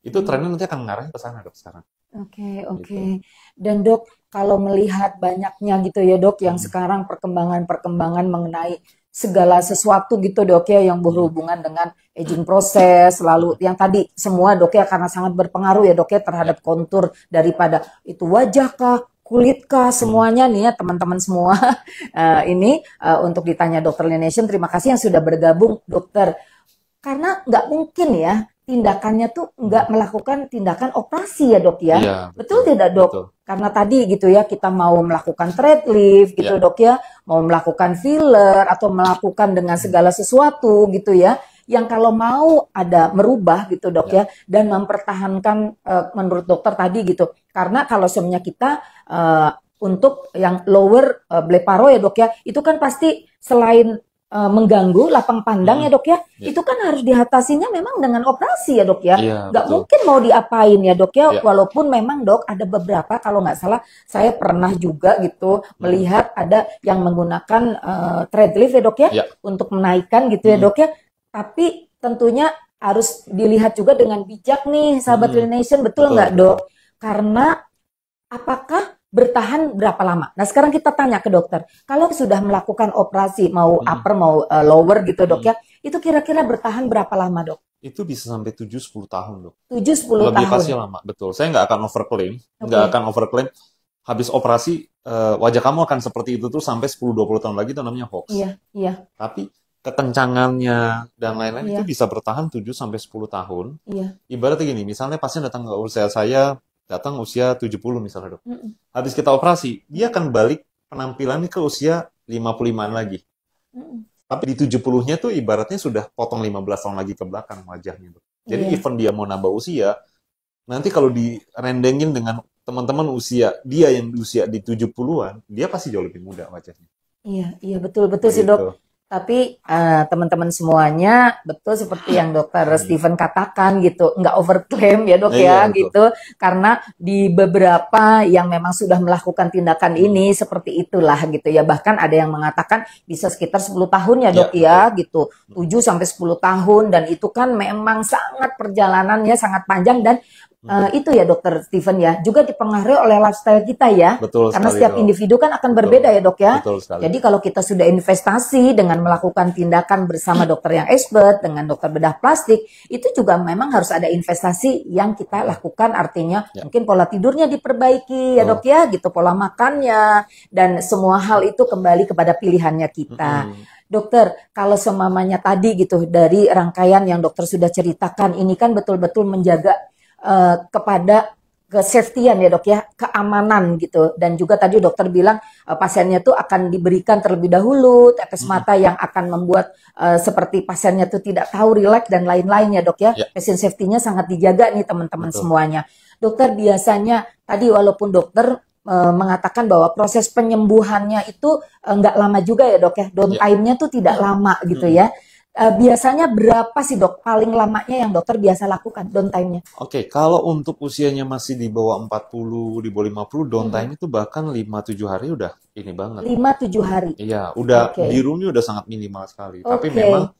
Itu trennya nanti akan mengarah ke sana, Dok, sekarang. Oke. Gitu. Dan Dok, kalau melihat banyaknya gitu ya, Dok, yang sekarang perkembangan mengenai segala sesuatu gitu, Dok, ya, yang berhubungan dengan aging proses, lalu yang tadi semua, Dok, ya, karena sangat berpengaruh ya, Dok, ya, terhadap kontur daripada itu wajah kah, kulit kah, semuanya nih ya teman-teman semua. Ini untuk ditanya Dr. Lination, terima kasih yang sudah bergabung, Dokter. Karena nggak mungkin ya tindakannya tuh nggak melakukan tindakan operasi ya, Dok, ya. Iya, Betul tidak, Dok? betul. Karena tadi gitu ya, kita mau melakukan thread lift gitu, Dok, ya, mau melakukan filler atau melakukan dengan segala sesuatu gitu ya, yang kalau mau ada merubah gitu, Dok, ya, dan mempertahankan menurut dokter tadi gitu. Karena kalau sebenarnya kita untuk yang lower bleparo ya, Dok, ya, itu kan pasti selain mengganggu lapang pandang ya, Dok, ya, itu kan harus diatasinya memang dengan operasi ya, Dok, ya. Nggak mungkin mau diapain ya, Dok, ya, walaupun memang, Dok, ada beberapa, kalau nggak salah saya pernah juga gitu melihat ada yang menggunakan thread lift ya, Dok, ya, untuk menaikkan gitu ya, Dok, ya. Tapi tentunya harus dilihat juga dengan bijak nih, sahabat Lination, betul nggak, Dok? Karena apakah bertahan berapa lama? Nah, sekarang kita tanya ke dokter. Kalau sudah melakukan operasi, mau upper, mau lower gitu, Dok, ya, itu kira-kira bertahan berapa lama, Dok? itu bisa sampai 7-10 tahun, Dok. 7-10 Lebih tahun. pasti lama, betul. Saya nggak akan overclaim, nggak Oke. akan overclaim. Habis operasi, wajah kamu akan seperti itu tuh sampai 10-20 tahun lagi, itu namanya hoax. Iya, iya, Tapi kekencangannya dan lain-lain itu iya, bisa bertahan 7-10 tahun. iya. Ibaratnya gini, misalnya pasien datang ke usia saya, datang usia 70 misalnya, Dok. Mm-mm, Habis kita operasi, dia akan balik penampilannya ke usia 55-an lagi. mm-mm. Tapi di 70-nya tuh ibaratnya sudah potong 15 tahun lagi ke belakang wajahnya, Dok. Jadi Iya, even dia mau nambah usia, nanti kalau direndengin dengan teman-teman usia, dia yang usia di 70-an, dia pasti jauh lebih muda wajahnya. iya, iya, betul-betul sih Begitu. dok. Tapi teman-teman semuanya betul seperti yang dokter Steven katakan gitu, nggak overclaim ya dok Iya, ya betul. gitu. Karena di beberapa yang memang sudah melakukan tindakan ini seperti itulah gitu ya. Bahkan ada yang mengatakan bisa sekitar 10 tahun ya Iya, dok ya betul. gitu. 7 sampai 10 tahun dan itu kan memang sangat perjalanannya sangat panjang dan itu ya dokter Steven ya juga dipengaruhi oleh lifestyle kita ya. Betul Karena sekali, setiap Dok. individu kan akan Betul. berbeda ya dok ya. Betul sekali. Jadi kalau kita sudah investasi dengan melakukan tindakan bersama dokter yang expert, dengan dokter bedah plastik, itu juga memang harus ada investasi yang kita lakukan. Artinya Ya. mungkin pola tidurnya diperbaiki ya dok ya, gitu pola makannya dan semua hal itu kembali kepada pilihannya kita. Dokter, kalau semamanya tadi gitu dari rangkaian yang dokter sudah ceritakan, ini kan betul-betul menjaga kepada kesafetyan ya dok ya, keamanan gitu. Dan juga tadi dokter bilang pasiennya tuh akan diberikan terlebih dahulu tetes mata yang akan membuat seperti pasiennya tuh tidak tahu rileks dan lain-lain ya dok ya. Ya. Patient safety-nya sangat dijaga nih teman-teman Betul. semuanya. Dokter biasanya tadi walaupun dokter mengatakan bahwa proses penyembuhannya itu nggak lama juga ya dok ya. Down Ya. time-nya tuh tidak lama gitu ya. Biasanya berapa sih dok paling lamanya yang dokter biasa lakukan down time-nya? Oke, kalau untuk usianya masih di bawah 40, di bawah 50, downtime itu bahkan 5-7 hari udah ini banget. 5-7 hari. Iya, udah Oke. birunya udah sangat minimal sekali. Tapi Oke. memang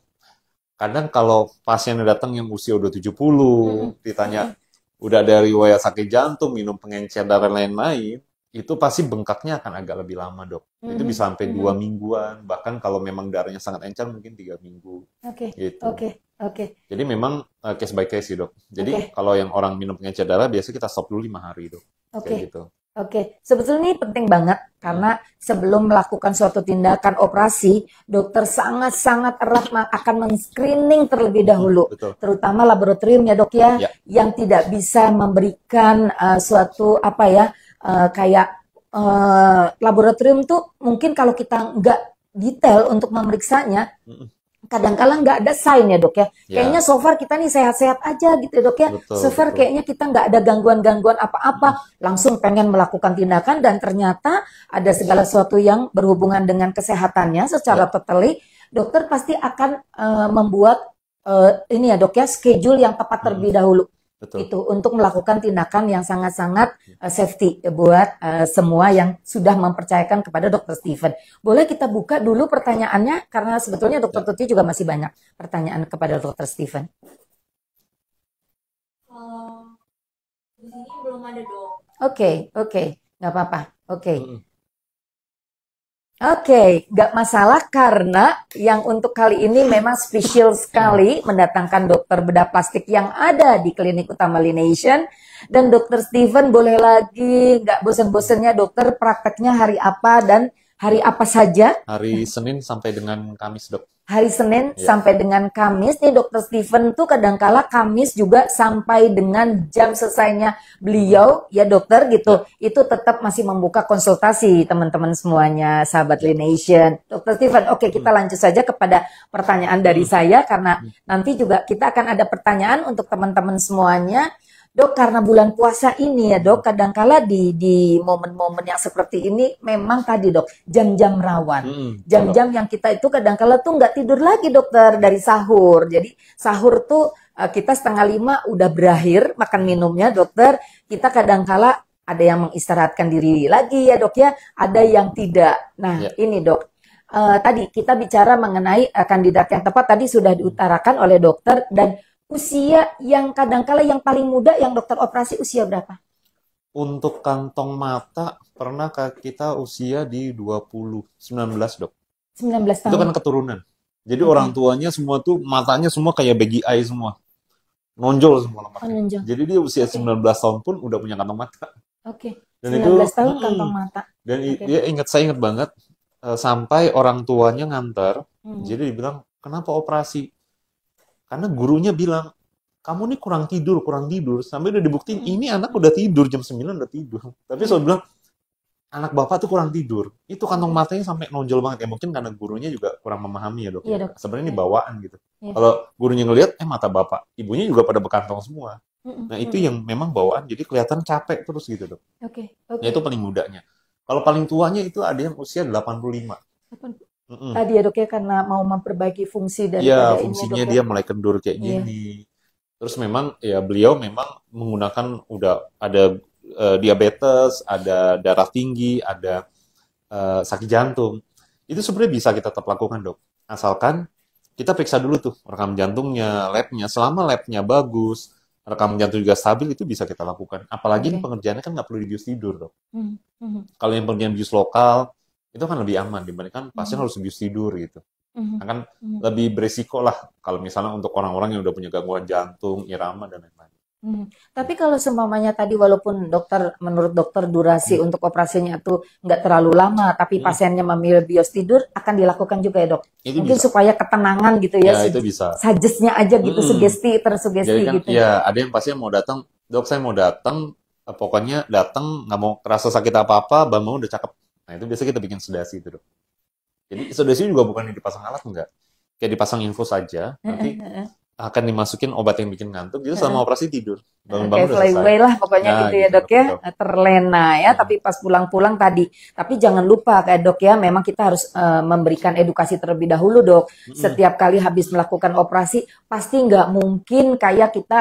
kadang kalau pasiennya datang yang usia udah 70, ditanya udah ada riwayat sakit jantung, minum pengencer dan lain-lain, itu pasti bengkaknya akan agak lebih lama, Dok. Itu bisa sampai 2 mingguan, bahkan kalau memang darahnya sangat encer mungkin 3 minggu. Oke. Gitu. Oke. Jadi memang case by case sih, Dok. Jadi Oke. kalau yang orang minum pengencer darah biasanya kita stop dulu 5 hari, Dok. Oke. Kayak gitu. Oke, sebetulnya ini penting banget karena sebelum melakukan suatu tindakan operasi, dokter sangat-sangat erat akan men-screening terlebih dahulu, Betul. terutama laboratorium ya dok ya, Ya. yang tidak bisa memberikan suatu apa ya, kayak laboratorium tuh mungkin kalau kita nggak detail untuk memeriksanya, kadang-kala nggak ada sign ya dok ya. Ya. Kayaknya so far kita nih sehat-sehat aja gitu ya dok ya. Betul, So far betul. kayaknya kita nggak ada gangguan-gangguan apa-apa. Langsung pengen melakukan tindakan dan ternyata ada segala sesuatu yang berhubungan dengan kesehatannya secara totally. Dokter pasti akan membuat ini ya dok ya schedule yang tepat terlebih dahulu. Betul. Itu untuk melakukan tindakan yang sangat-sangat safety buat semua yang sudah mempercayakan kepada Dokter Steven. Boleh kita buka dulu pertanyaannya karena sebetulnya Dokter Tuti juga masih banyak pertanyaan kepada Dokter Steven. Di sini belum ada dok. Oke, nggak apa-apa. Oke, nggak masalah karena yang untuk kali ini memang spesial sekali mendatangkan dokter bedah plastik yang ada di Klinik Utama Lination. Dan Dokter Steven boleh lagi nggak bosan-bosannya dokter prakteknya hari apa dan hari apa saja? Hari Senin sampai dengan Kamis, Dok. Hari Senin Ya. sampai dengan Kamis nih Dokter Steven tuh kadangkala Kamis juga sampai dengan jam selesainya beliau ya dokter gitu. Itu tetap masih membuka konsultasi teman-teman semuanya sahabat Lination. Dokter Steven, oke kita lanjut saja kepada pertanyaan dari saya karena nanti juga kita akan ada pertanyaan untuk teman-teman semuanya. Dok, karena bulan puasa ini ya dok, kadangkala di momen-momen yang seperti ini memang tadi dok, jam-jam rawan. Jam-jam yang kita itu kadangkala tuh nggak tidur lagi dokter dari sahur. Jadi sahur tuh kita 4:30 udah berakhir makan minumnya dokter. Kita kadangkala ada yang mengistirahatkan diri lagi ya dok ya, ada yang tidak. Nah ini dok, tadi kita bicara mengenai kandidat yang tepat tadi sudah diutarakan oleh dokter dan usia yang kadangkala yang paling muda yang dokter operasi usia berapa? Untuk kantong mata pernah kita usia di 19, Dok. 19 tahun. Itu kan keturunan. Jadi orang tuanya semua tuh matanya semua kayak baggy eye semua. nonjol semua Oh, lemaknya. nunjuk. Jadi dia usia Oke. 19 tahun pun udah punya kantong mata. Oke. Dan itu 19 tahun kantong mata. dan Oke. dia saya ingat banget sampai orang tuanya nganter. Mhm. Jadi dibilang, "Kenapa operasi?" Karena gurunya bilang, "Kamu nih kurang tidur, kurang tidur." Sampai udah dibuktiin, ini anak udah tidur, jam 9 udah tidur. Tapi saya bilang, anak bapak tuh kurang tidur. Itu kantong matanya sampai nonjol banget. Ya mungkin karena gurunya juga kurang memahami ya dok. Iya, Ya. Dok. Sebenarnya ini Iya. bawaan gitu. Iya. Kalau gurunya ngelihat, mata bapak. Ibunya juga pada bekantong semua. Mhm, Nah itu mhm. yang memang bawaan, jadi kelihatan capek terus gitu dok. Oke, Ya itu oke. paling mudanya. Kalau paling tuanya itu ada yang usia 85. Apa- Mm-mm. Tadi ya dok ya, karena mau memperbaiki fungsi Iya, daripada ini ya fungsinya dok ya. dia mulai kendur kayak Iya. gini. Terus memang ya beliau memang menggunakan udah ada diabetes, ada darah tinggi, ada sakit jantung. Itu sebenarnya bisa kita tetap lakukan dok. Asalkan kita periksa dulu tuh rekam jantungnya, labnya. Selama labnya bagus, rekam jantung juga stabil, itu bisa kita lakukan. Apalagi ini Oke. pengerjaannya kan nggak perlu dibius tidur dok. Mhm, mhm, Kalau yang pengerjaan bius lokal, itu kan lebih aman dibandingkan pasien mhm, harus bius tidur gitu. mhm, Akan mhm, lebih beresiko lah kalau misalnya untuk orang-orang yang udah punya gangguan jantung, irama, dan lain-lain. mhm. Tapi kalau seumpamanya tadi walaupun dokter menurut dokter durasi Hmm. untuk operasinya tuh nggak terlalu lama, tapi Hmm. pasiennya memilih bios tidur akan dilakukan juga ya dok. Itu Mungkin bisa. supaya ketenangan gitu ya, Ya, itu bisa. suggestnya aja gitu, Mm-mm. sugesti Jadi tersugesti kan gitu. ya ada yang pasien mau datang, dok saya mau datang, pokoknya datang nggak mau kerasa sakit apa-apa, mau udah cakep. Nah itu biasa kita bikin sedasi itu dok. Jadi sedasi juga bukan yang dipasang alat enggak, kayak dipasang infus saja, nanti Heeh, heeh. akan dimasukin obat yang bikin ngantuk, jadi Heeh. selama operasi tidur, Kayak bangun-bangun udah selesai. flyaway lah pokoknya Nah gitu ya gitu dok dok, ya, betul. terlena ya, Hmm. tapi pas pulang-pulang tadi. Tapi jangan lupa kayak dok ya, memang kita harus memberikan edukasi terlebih dahulu dok. Mm-mm. Setiap kali habis melakukan operasi, pasti nggak mungkin kayak kita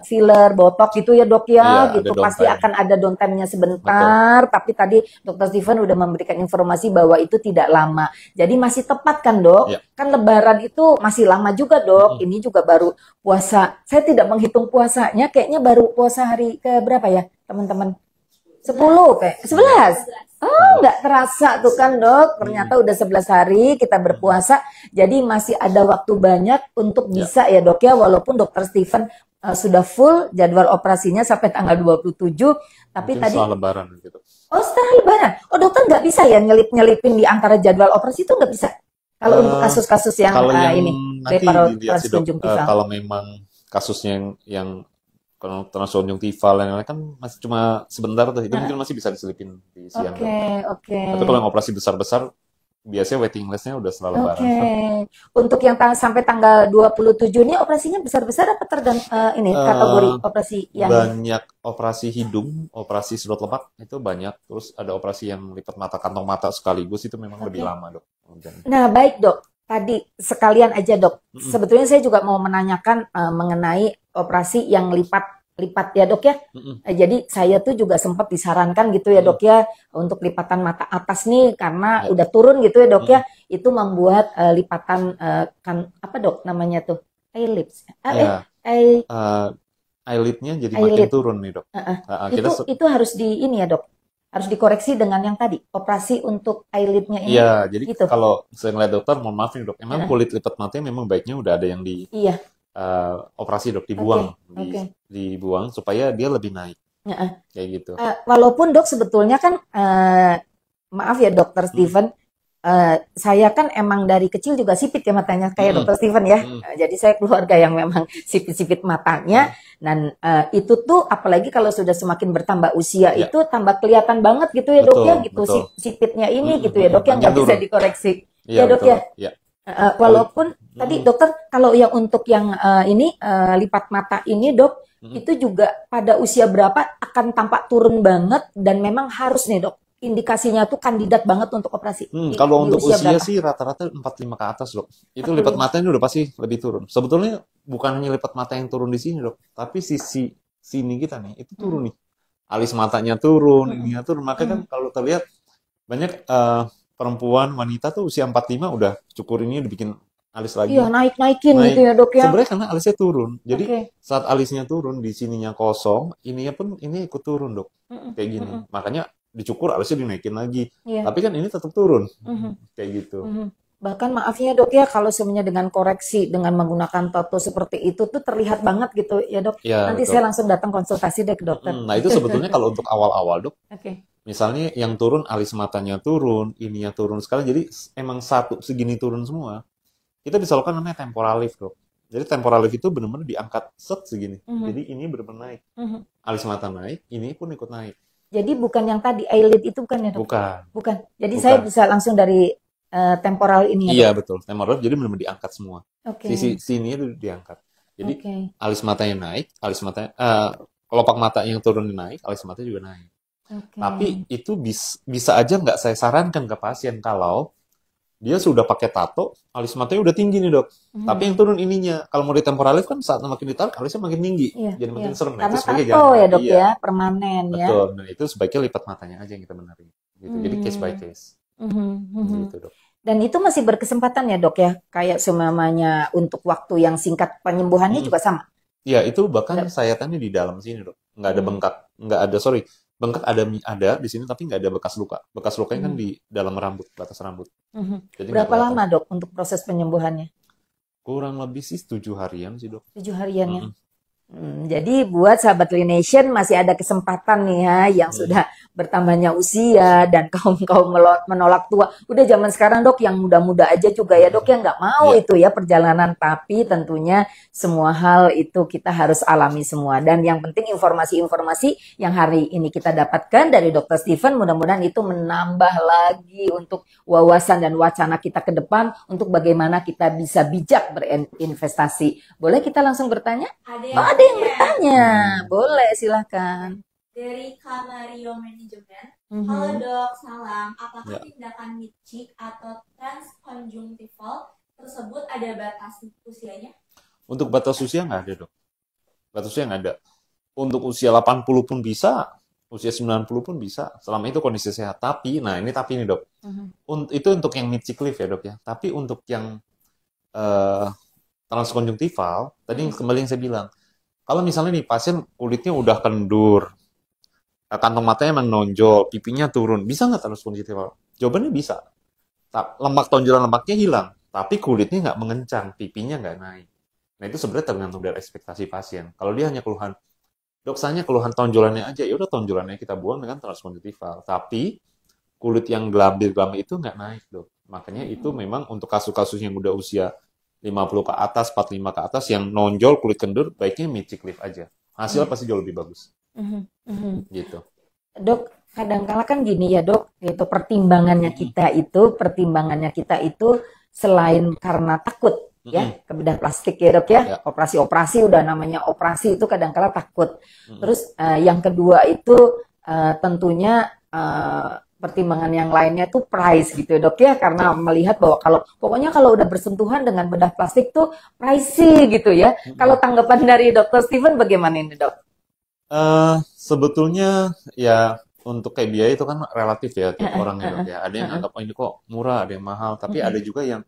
filler, botok gitu ya dok Iya, ya, ada gitu. Pasti downtime. akan ada downtime-nya Betul. sebentar, tapi tadi dokter Steven udah memberikan informasi bahwa itu tidak lama. Jadi masih tepat kan dok? Ya. Kan lebaran itu masih lama juga dok, Mm-mm. ini juga baru puasa. Saya tidak menghitung puasanya, kayaknya baru puasa hari ke berapa ya, teman-teman? 10 kayak 11. Oh, nggak terasa tuh kan dok. Ternyata udah 11 hari kita berpuasa. Jadi masih ada waktu banyak untuk Ya. bisa ya dok ya. Walaupun dokter Steven sudah full jadwal operasinya sampai tanggal 27. Tapi Mungkin tadi, setelah lebaran gitu. oh setelah lebaran. Oh dokter nggak bisa ya nyelip-nyelipin di antara jadwal operasi itu nggak bisa. Kalau untuk Eh, kasus-kasus yang Kalau yang ini, nanti leparoid dilihat sih dok, transkonjungtival. kalau memang kasusnya yang kalau transkonjungtival yang lain kan masih cuma sebentar tuh, itu mungkin masih bisa diselipin di siang Oke, dok. oke. Tapi kalau yang operasi besar-besar, biasanya waiting list-nya udah setelah lebaran. Oke. Untuk yang sampai tanggal 27 ini operasinya besar-besar apa ini kategori Eh, operasi yang Banyak operasi hidung, operasi sedot lemak itu banyak. Terus ada operasi yang lipat mata, kantong mata sekaligus, itu memang lebih Oke. lama dok. Dan- Nah, baik dok. Tadi sekalian aja dok. Mm-mm. Sebetulnya saya juga mau menanyakan mengenai operasi yang lipat ya dok ya. Mm-mm. Jadi saya tuh juga sempat disarankan gitu ya dok ya untuk lipatan mata atas nih karena Ya. udah turun gitu ya dok ya. Itu membuat lipatan kan apa dok namanya tuh? Eyelids. Ya, eyelidnya jadi makin Eyelid. turun nih dok. Heeh. Kita Itu harus di ini ya dok. Harus dikoreksi dengan yang tadi, operasi untuk eyelidnya ini. Iya, jadi Gitu. kalau saya ngeliat dokter, mohon maaf nih dok, emang Heeh. kulit lipat matanya memang baiknya udah ada yang di Iya. operasi dok, dibuang, Oke. dibuang supaya dia lebih naik, Heeh. kayak gitu. Walaupun dok sebetulnya kan maaf ya dokter Steven, saya kan emang dari kecil juga sipit ya matanya kayak dokter Steven ya. Jadi saya keluarga yang memang sipit-sipit matanya. Dan itu tuh apalagi kalau sudah semakin bertambah usia Ya. itu tambah kelihatan banget gitu ya dok Betul, ya gitu betul. sipitnya ini gitu ya dok yang nggak Makin bisa turun. dikoreksi. Iya Ya dok betul. ya. Iya. Walaupun tadi dokter kalau yang untuk yang ini lipat mata ini dok itu juga pada usia berapa akan tampak turun banget dan memang harus nih dok indikasinya tuh kandidat banget untuk operasi. Kalau Di untuk usia berapa? sih rata-rata 45 ke atas dok. Itu 45. lipat mata ini udah pasti lebih turun. Sebetulnya bukan hanya lipat mata yang turun di sini dok, tapi sisi sini kita nih itu turun nih. Alis matanya turun, ininya turun. Makanya kan kalau terlihat banyak perempuan wanita tuh usia 45 udah cukur ini dibikin alis lagi. Iya naikin Naik. gitu ya dok ya. Sebenarnya karena alisnya turun. Jadi Oke. saat alisnya turun di sininya kosong, ininya pun ini ikut turun dok. Kayak gini. Makanya dicukur alisnya dinaikin lagi. Iya. Tapi kan ini tetap turun. Mhm. Kayak gitu. Mhm. Bahkan maafnya dok ya, kalau semuanya dengan koreksi, dengan menggunakan tato seperti itu tuh terlihat banget gitu ya dok. Ya, Nanti betul. saya langsung datang konsultasi deh ke dokter. Nah, itu sebetulnya kalau untuk awal-awal, Dok. Oke. Misalnya yang turun alis matanya turun, ininya turun sekali, jadi emang satu segini turun semua. Kita bisa lakukan namanya temporal lift, Dok. Jadi temporal lift itu benar-benar diangkat set segini. Mhm, Jadi ini benar-benar naik. mhm. Alis mata naik, ini pun ikut naik. Jadi bukan yang tadi eyelid itu bukan ya dok? Bukan, Bukan. Jadi saya bukan. bisa langsung dari temporal ini ya Iya, dok? betul. Temporal lift jadi benar-benar diangkat semua. Oke. Sisi sini itu diangkat. Jadi Oke. alis matanya naik, alis matanya kelopak mata yang turun naik, alis matanya juga naik. Oke. Tapi itu bisa aja nggak saya sarankan ke pasien kalau dia sudah pakai tato, alis matanya udah tinggi nih dok. Mhm. Tapi yang turun ininya, kalau mau di temporal lift kan saat makin ditarik, alisnya makin tinggi, Iya, jadi iya. makin serem. Nah, Karena itu sebaiknya tato jangan. ya dok Iya, ya, permanen ya. betul. Dan itu sebaiknya lipat matanya aja yang kita benerin. Gitu. Jadi case by case. Mhm, mhm. Gitu dok. Dan itu masih berkesempatan ya dok ya, kayak semamanya untuk waktu yang singkat penyembuhannya Mm. juga sama. Ya, itu bahkan Dok. sayatannya di dalam sini dok. Nggak ada Hmm. bengkak, nggak ada, sorry. Bengkak ada di sini tapi nggak ada bekas luka. Bekas lukanya kan Hmm. di dalam rambut, batas rambut. Mhm. Jadi nggak Berapa kelihatan. lama dok untuk proses penyembuhannya? Kurang lebih sih 7 harian sih dok. 7 harian ya. Mm-mm. Jadi buat sahabat Lination masih ada kesempatan nih ya yang Hmm. sudah bertambahnya usia dan kaum-kaum menolak tua. Udah zaman sekarang dok yang muda-muda aja juga ya dok yang nggak mau Iya. itu ya perjalanan. Tapi tentunya semua hal itu kita harus alami semua. Dan yang penting informasi-informasi yang hari ini kita dapatkan dari Dr. Steven mudah-mudahan itu menambah lagi untuk wawasan dan wacana kita ke depan untuk bagaimana kita bisa bijak berinvestasi. Boleh kita langsung bertanya? Ada Oh, ada yang bertanya. Boleh, silahkan. dari Kamario Manajemen. Mhm. Halo dok, salam. Apakah Ya. tindakan mid-cheek atau transconjunctival tersebut ada batas usianya? Untuk batas usia nggak ada dok. Batas usia nggak ada. Untuk usia 80 pun bisa, usia 90 pun bisa. Selama itu kondisi sehat. Tapi, nah ini tapi nih dok. Mhm. Itu untuk yang mid-cheek lift ya dok ya. Tapi untuk yang eh, transkonjungtival, tadi kembali yang saya bilang, kalau misalnya nih pasien kulitnya udah kendur, kantong matanya emang nonjol, pipinya turun, bisa nggak transkonjungtival? Jawabannya bisa. Lemak tonjolan lemaknya hilang, tapi kulitnya nggak mengencang, pipinya nggak naik. Nah itu sebenarnya tergantung dari ekspektasi pasien. Kalau dia hanya keluhan, dok saya keluhan tonjolannya aja, ya udah tonjolannya kita buang dengan transkonjungtival. Tapi kulit yang gelambir-gelambir itu nggak naik dok. Makanya itu memang untuk kasus-kasus yang udah usia 50 ke atas, 45 ke atas, yang nonjol kulit kendur, baiknya mid-cheek lift aja. Hasilnya pasti jauh lebih bagus. Mhm. Mhm. Gitu. Dok, kadang-kala kan gini ya dok, itu pertimbangannya kita itu selain karena takut ya ke bedah plastik ya dok ya, Ya. operasi-operasi udah namanya operasi itu kadang-kala takut. Mm-mm. Terus yang kedua itu tentunya pertimbangan yang lainnya tuh price gitu ya dok ya, karena melihat bahwa pokoknya kalau udah bersentuhan dengan bedah plastik tuh pricey gitu ya. Kalau tanggapan dari Dr. Steven bagaimana ini dok? Sebetulnya ya untuk kayak biaya itu kan relatif ya tiap orang ya dok ya. Ada yang anggap oh, ini kok murah, ada yang mahal. Tapi ada juga yang,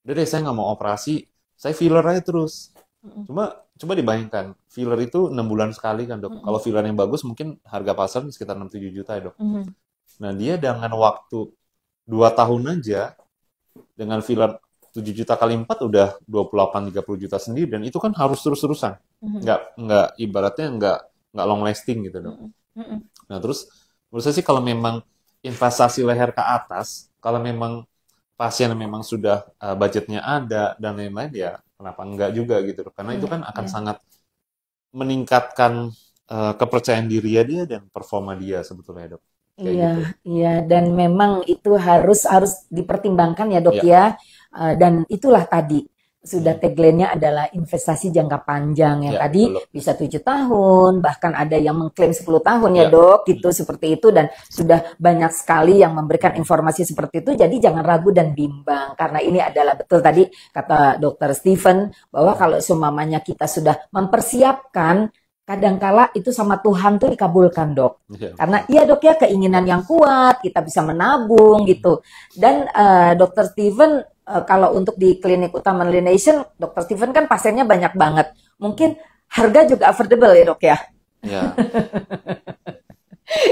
udah deh saya nggak mau operasi, saya filler aja terus. Coba dibayangkan, filler itu 6 bulan sekali kan dok. Kalau filler yang bagus mungkin harga pasar sekitar 6-7 juta ya dok. Nah dia dengan waktu 2 tahun aja, dengan filler 7 juta kali 4 udah 28-30 juta sendiri. Dan itu kan harus terus-terusan. Nggak ibaratnya nggak long lasting gitu dok. Nah terus menurut saya sih kalau memang investasi leher ke atas, kalau memang pasien memang sudah budgetnya ada dan lain-lain ya kenapa enggak juga gitu dok. Karena itu kan akan sangat meningkatkan kepercayaan diri dia dan performa dia sebetulnya dok. Kayak Iya, gitu. iya, dan memang itu harus dipertimbangkan ya dok Iya. ya. Dan itulah tadi sudah tagline-nya adalah investasi jangka panjang yang Ya, tadi betul. bisa 7 tahun, bahkan ada yang mengklaim 10 tahun ya Ya. dok, gitu seperti itu, dan sudah banyak sekali yang memberikan informasi seperti itu. Jadi jangan ragu dan bimbang karena ini adalah betul tadi kata Dr. Steven bahwa kalau seumpamanya kita sudah mempersiapkan, kadangkala itu sama Tuhan tuh dikabulkan dok. Iya. Karena iya dok ya keinginan yang kuat, kita bisa menabung gitu. Dan Dr. Steven kalau untuk di klinik utama Lination, Dr. Steven kan pasiennya banyak banget. Mungkin harga juga affordable ya dok ya. Ya.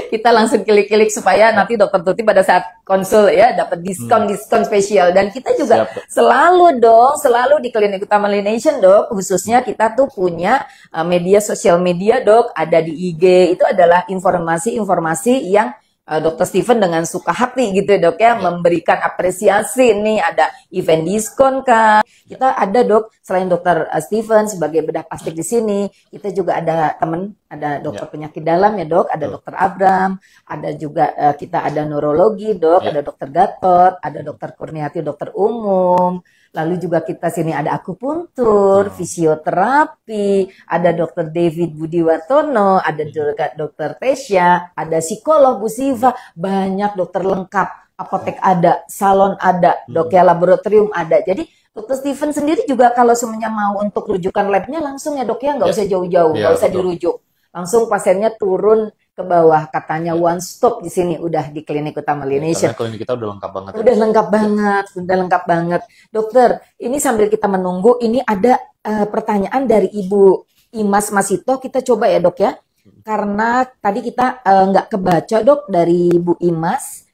Kita langsung klik-klik supaya nanti dokter Tuti pada saat konsul ya dapat diskon spesial. Dan kita juga Siap, Dok. selalu di Klinik Utama Lination dok, khususnya kita tuh punya media sosial media dok, ada di IG, itu adalah informasi-informasi yang Dokter Steven dengan suka hati gitu ya dok ya, memberikan apresiasi. Nih ada event diskon kah? Kita ada dok, selain dokter Steven sebagai bedah plastik di sini, kita juga ada teman, ada dokter penyakit dalam ya dok, ada dokter Abram, ada juga kita ada neurologi dok, ada dokter Gatot, ada dokter Kurniati, dokter umum. Lalu juga kita sini ada akupuntur, fisioterapi, ada dokter David Budiwartono, ada juga dokter Tesya, ada psikolog Bu Siva, banyak dokter lengkap, apotek ada, salon ada, dok ya, laboratorium ada. Jadi dokter Steven sendiri juga kalau semuanya mau untuk rujukan labnya langsung ya dok ya, nggak usah jauh-jauh, nggak usah dirujuk. Langsung pasiennya turun ke bawah, katanya one stop di sini udah di Klinik Utama Lination. Karena klinik kita udah lengkap banget. Udah lengkap banget. Dokter, ini sambil kita menunggu, ini ada pertanyaan dari Ibu Imas Masito, kita coba ya dok ya. Karena tadi kita nggak kebaca dok dari Bu Imas.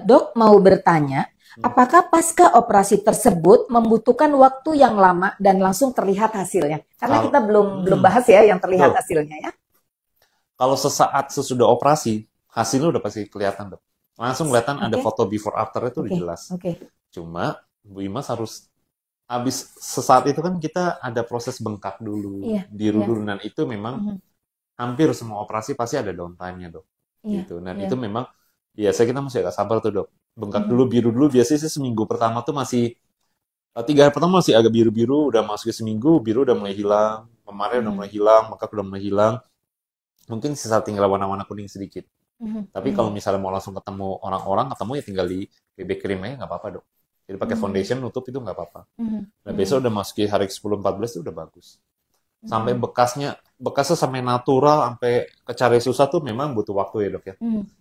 Dok mau bertanya, apakah pasca operasi tersebut membutuhkan waktu yang lama dan langsung terlihat hasilnya? Karena kita belum bahas ya yang terlihat hasilnya ya. Kalau sesaat sesudah operasi, hasilnya udah pasti kelihatan dok. Langsung kelihatan ada foto before after itu udah jelas. Cuma Bu Imas harus habis sesaat itu kan kita ada proses bengkak dulu, biru dulu, dan itu memang hampir semua operasi pasti ada downtime-nya dok. Gitu. Dan itu memang biasanya kita masih agak sabar tuh dok. Bengkak dulu, biru dulu, biasanya sih seminggu pertama tuh masih 3 hari pertama masih agak biru-biru, udah masuk ke seminggu, biru udah mulai hilang, kemarin udah mulai hilang, bengkak udah mulai hilang, mungkin sisa tinggal warna-warna kuning sedikit. Tapi kalau misalnya mau langsung ketemu orang-orang, ketemu ya tinggal di BB cream aja nggak apa-apa dok. Jadi pakai foundation nutup itu nggak apa-apa. Nah besok udah masuk ke hari 10-14 itu udah bagus. Sampai bekasnya sampai natural, sampai kecari susah tuh memang butuh waktu ya dok ya.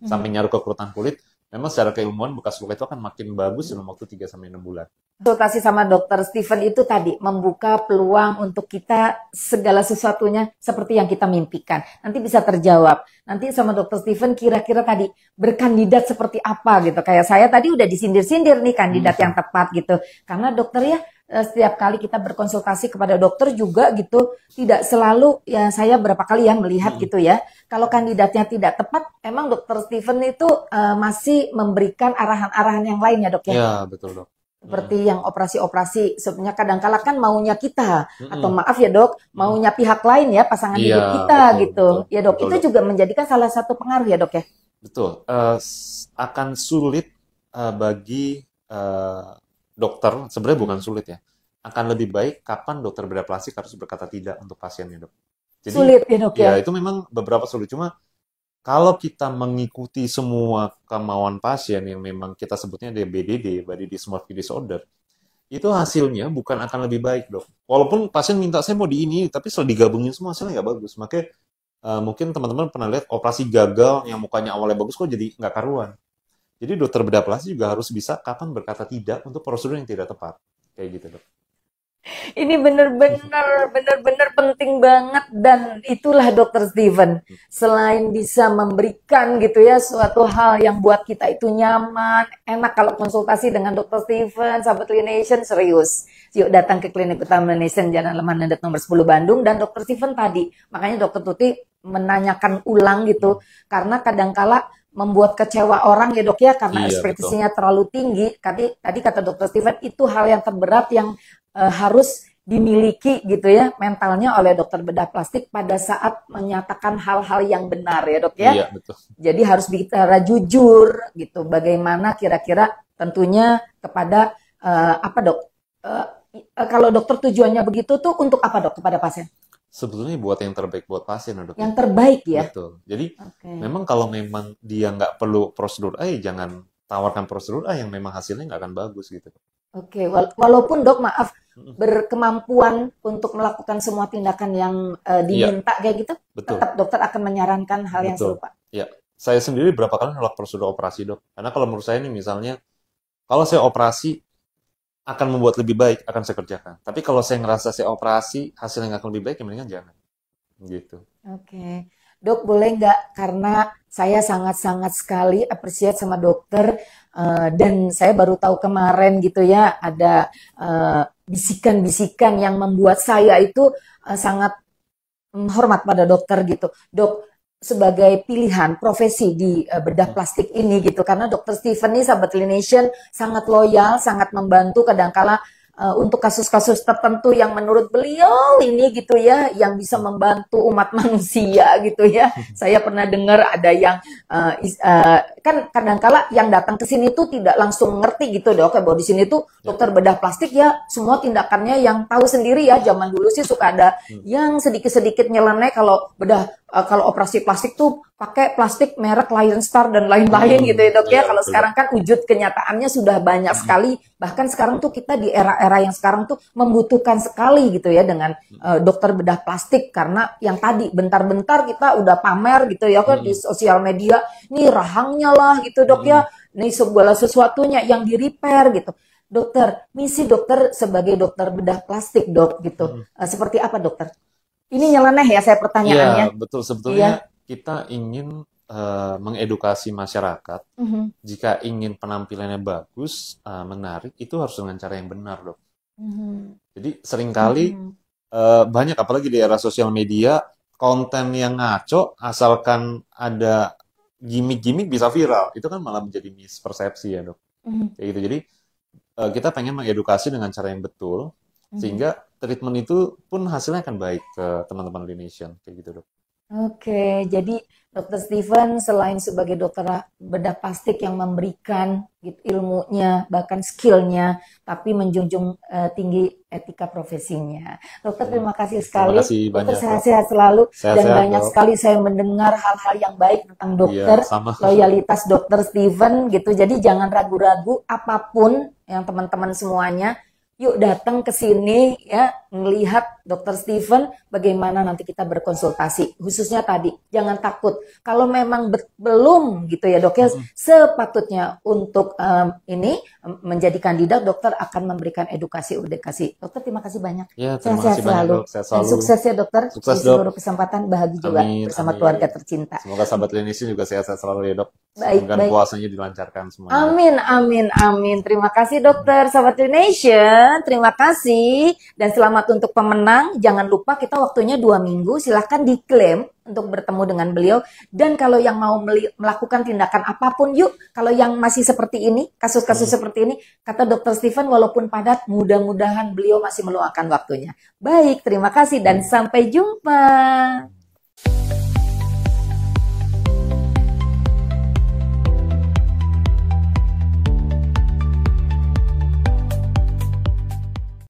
Sampai nyaru kekurutan kulit, memang secara keilmuan bekas luka itu akan makin bagus dalam waktu 3-6 bulan. Konsultasi sama dokter Steven itu tadi membuka peluang untuk kita segala sesuatunya seperti yang kita mimpikan. Nanti bisa terjawab. Nanti sama dokter Steven kira-kira tadi berkandidat seperti apa gitu. Kayak saya tadi udah disindir-sindir nih kandidat yang tepat gitu. Karena dokter ya setiap kali kita berkonsultasi kepada dokter juga gitu, tidak selalu ya saya berapa kali ya melihat gitu ya. Kalau kandidatnya tidak tepat, emang dokter Steven itu masih memberikan arahan-arahan yang lain ya dok ya? Iya betul dok. Seperti yang operasi-operasi, sebenarnya kadang-kala kan maunya kita, atau maaf ya dok, maunya pihak lain ya, pasangan hidup kita gitu. Ya dok, itu juga menjadikan salah satu pengaruh ya dok ya? Betul, akan sulit bagi dokter, sebenarnya bukan sulit ya, akan lebih baik kapan dokter bedah plastik harus berkata tidak untuk pasiennya dok. Jadi, sulit ya dok ya? Ya itu memang beberapa sulit, cuma kalau kita mengikuti semua kemauan pasien yang memang kita sebutnya BDD, Body Dysmorphic Disorder, itu hasilnya bukan akan lebih baik dok. Walaupun pasien minta saya mau di ini, tapi setelah digabungin semua hasilnya nggak bagus. Makanya mungkin teman-teman pernah lihat operasi gagal yang mukanya awalnya bagus kok jadi nggak karuan. Jadi dokter bedah plastik juga harus bisa kapan berkata tidak untuk prosedur yang tidak tepat. Kayak gitu dok. Ini benar-benar penting banget, dan itulah dokter Steven. Selain bisa memberikan gitu ya suatu hal yang buat kita itu nyaman, enak kalau konsultasi dengan dokter Steven, sahabat Lination serius. Yuk datang ke Klinik Utama Lination Jalan Lemah Nendet nomor 10 Bandung, dan dokter Steven tadi. Makanya dokter Tuti menanyakan ulang gitu, karena kadangkala membuat kecewa orang ya dok ya, karena ekspektasinya terlalu tinggi. Tadi kata dokter Steven itu hal yang terberat yang harus dimiliki gitu ya mentalnya oleh dokter bedah plastik pada saat menyatakan hal-hal yang benar ya dok ya. Iya, betul. Jadi harus bicara jujur gitu. Bagaimana kira-kira tentunya kepada apa dok? Kalau dokter tujuannya begitu tuh untuk apa dok kepada pasien? Sebetulnya buat yang terbaik buat pasien dok. Yang terbaik ya. Betul. Jadi memang kalau memang dia nggak perlu prosedur A, jangan tawarkan prosedur A yang memang hasilnya nggak akan bagus gitu. Oke, walaupun dok maaf berkemampuan untuk melakukan semua tindakan yang diminta kayak gitu, tetap dokter akan menyarankan hal yang serupa. Iya, saya sendiri berapa kali nolak prosedur operasi dok. Karena kalau menurut saya ini misalnya, kalau saya operasi akan membuat lebih baik, akan saya kerjakan. Tapi kalau saya ngerasa saya operasi hasilnya nggak akan lebih baik, ya mendingan jangan. gitu. Oke. Dok, boleh nggak? Karena saya sangat-sangat sekali appreciate sama dokter, dan saya baru tahu kemarin gitu ya, ada bisikan-bisikan yang membuat saya itu sangat hormat pada dokter gitu. Dok, sebagai pilihan profesi di bedah plastik ini gitu, karena dokter Steven nih sahabat Clinician sangat loyal, sangat membantu kadangkala untuk kasus-kasus tertentu yang menurut beliau ini gitu ya, yang bisa membantu umat manusia gitu ya. Saya pernah dengar ada yang kan kadangkala yang datang ke sini tuh tidak langsung ngerti gitu dok, bahwa di sini tuh dokter bedah plastik ya semua tindakannya yang tahu sendiri ya. Zaman dulu sih suka ada yang sedikit-sedikit nyeleneh kalau bedah kalau operasi plastik tuh pakai plastik merek Lion Star dan lain-lain gitu ya dok ya. Kalau sekarang kan wujud kenyataannya sudah banyak sekali. Bahkan sekarang tuh kita di era-era yang sekarang tuh membutuhkan sekali gitu ya dengan dokter bedah plastik, karena yang tadi bentar-bentar kita udah pamer gitu ya kan di sosial media, nih rahangnya lah gitu dok ya, nih segala sesuatunya yang di repair gitu. Dokter, misi dokter sebagai dokter bedah plastik dok gitu, seperti apa dokter? Ini nyeleneh ya saya pertanyaannya. Iya, betul. Sebetulnya kita ingin mengedukasi masyarakat. Jika ingin penampilannya bagus, menarik, itu harus dengan cara yang benar, dok. Jadi seringkali banyak, apalagi di era sosial media, konten yang ngaco, asalkan ada gimmick-gimmick bisa viral. Itu kan malah menjadi mispersepsi ya, dok. Kayak gitu. Jadi kita pengen mengedukasi dengan cara yang betul, sehingga treatment itu pun hasilnya akan baik ke teman-teman Clinician, kayak gitu dok. Oke, jadi Dokter Steven selain sebagai dokter bedah plastik yang memberikan gitu, ilmunya, bahkan skillnya, tapi menjunjung tinggi etika profesinya. Dokter, terima kasih sekali. Terima kasih Dokter banyak, sehat-sehat selalu. Dan Sehat-sehat, banyak dok. sekali saya mendengar hal-hal yang baik tentang dokter, Iya, sama. loyalitas Dokter Steven gitu. Jadi jangan ragu-ragu apapun yang teman-teman semuanya. Yuk datang ke sini ya, melihat Dokter Steven bagaimana nanti kita berkonsultasi. Khususnya tadi, jangan takut. Kalau memang belum gitu ya dok ya, sepatutnya untuk ini menjadi kandidat, dokter akan memberikan edukasi. Dokter, terima kasih banyak. Ya, terima Sehat-sehat kasih banyak, selalu. dok. Sehat Dan selalu. sukses ya dokter. Sukses, Di dok. seluruh kesempatan, bahagia juga Amin, bersama amin. keluarga tercinta. Semoga sahabat Clinician juga sehat-sehat selalu ya, dok. Baik, Semoga baik. puasanya dilancarkan semuanya. Amin. Terima kasih dokter, sahabat Nation. Terima kasih. Dan selamat untuk pemenang. Jangan lupa kita waktunya 2 minggu. Silahkan diklaim untuk bertemu dengan beliau. Dan kalau yang mau melakukan tindakan apapun, yuk. Kalau yang masih seperti ini, kasus-kasus seperti ini, kata dokter Steven, walaupun padat, mudah-mudahan beliau masih meluangkan waktunya. Baik, terima kasih dan sampai jumpa.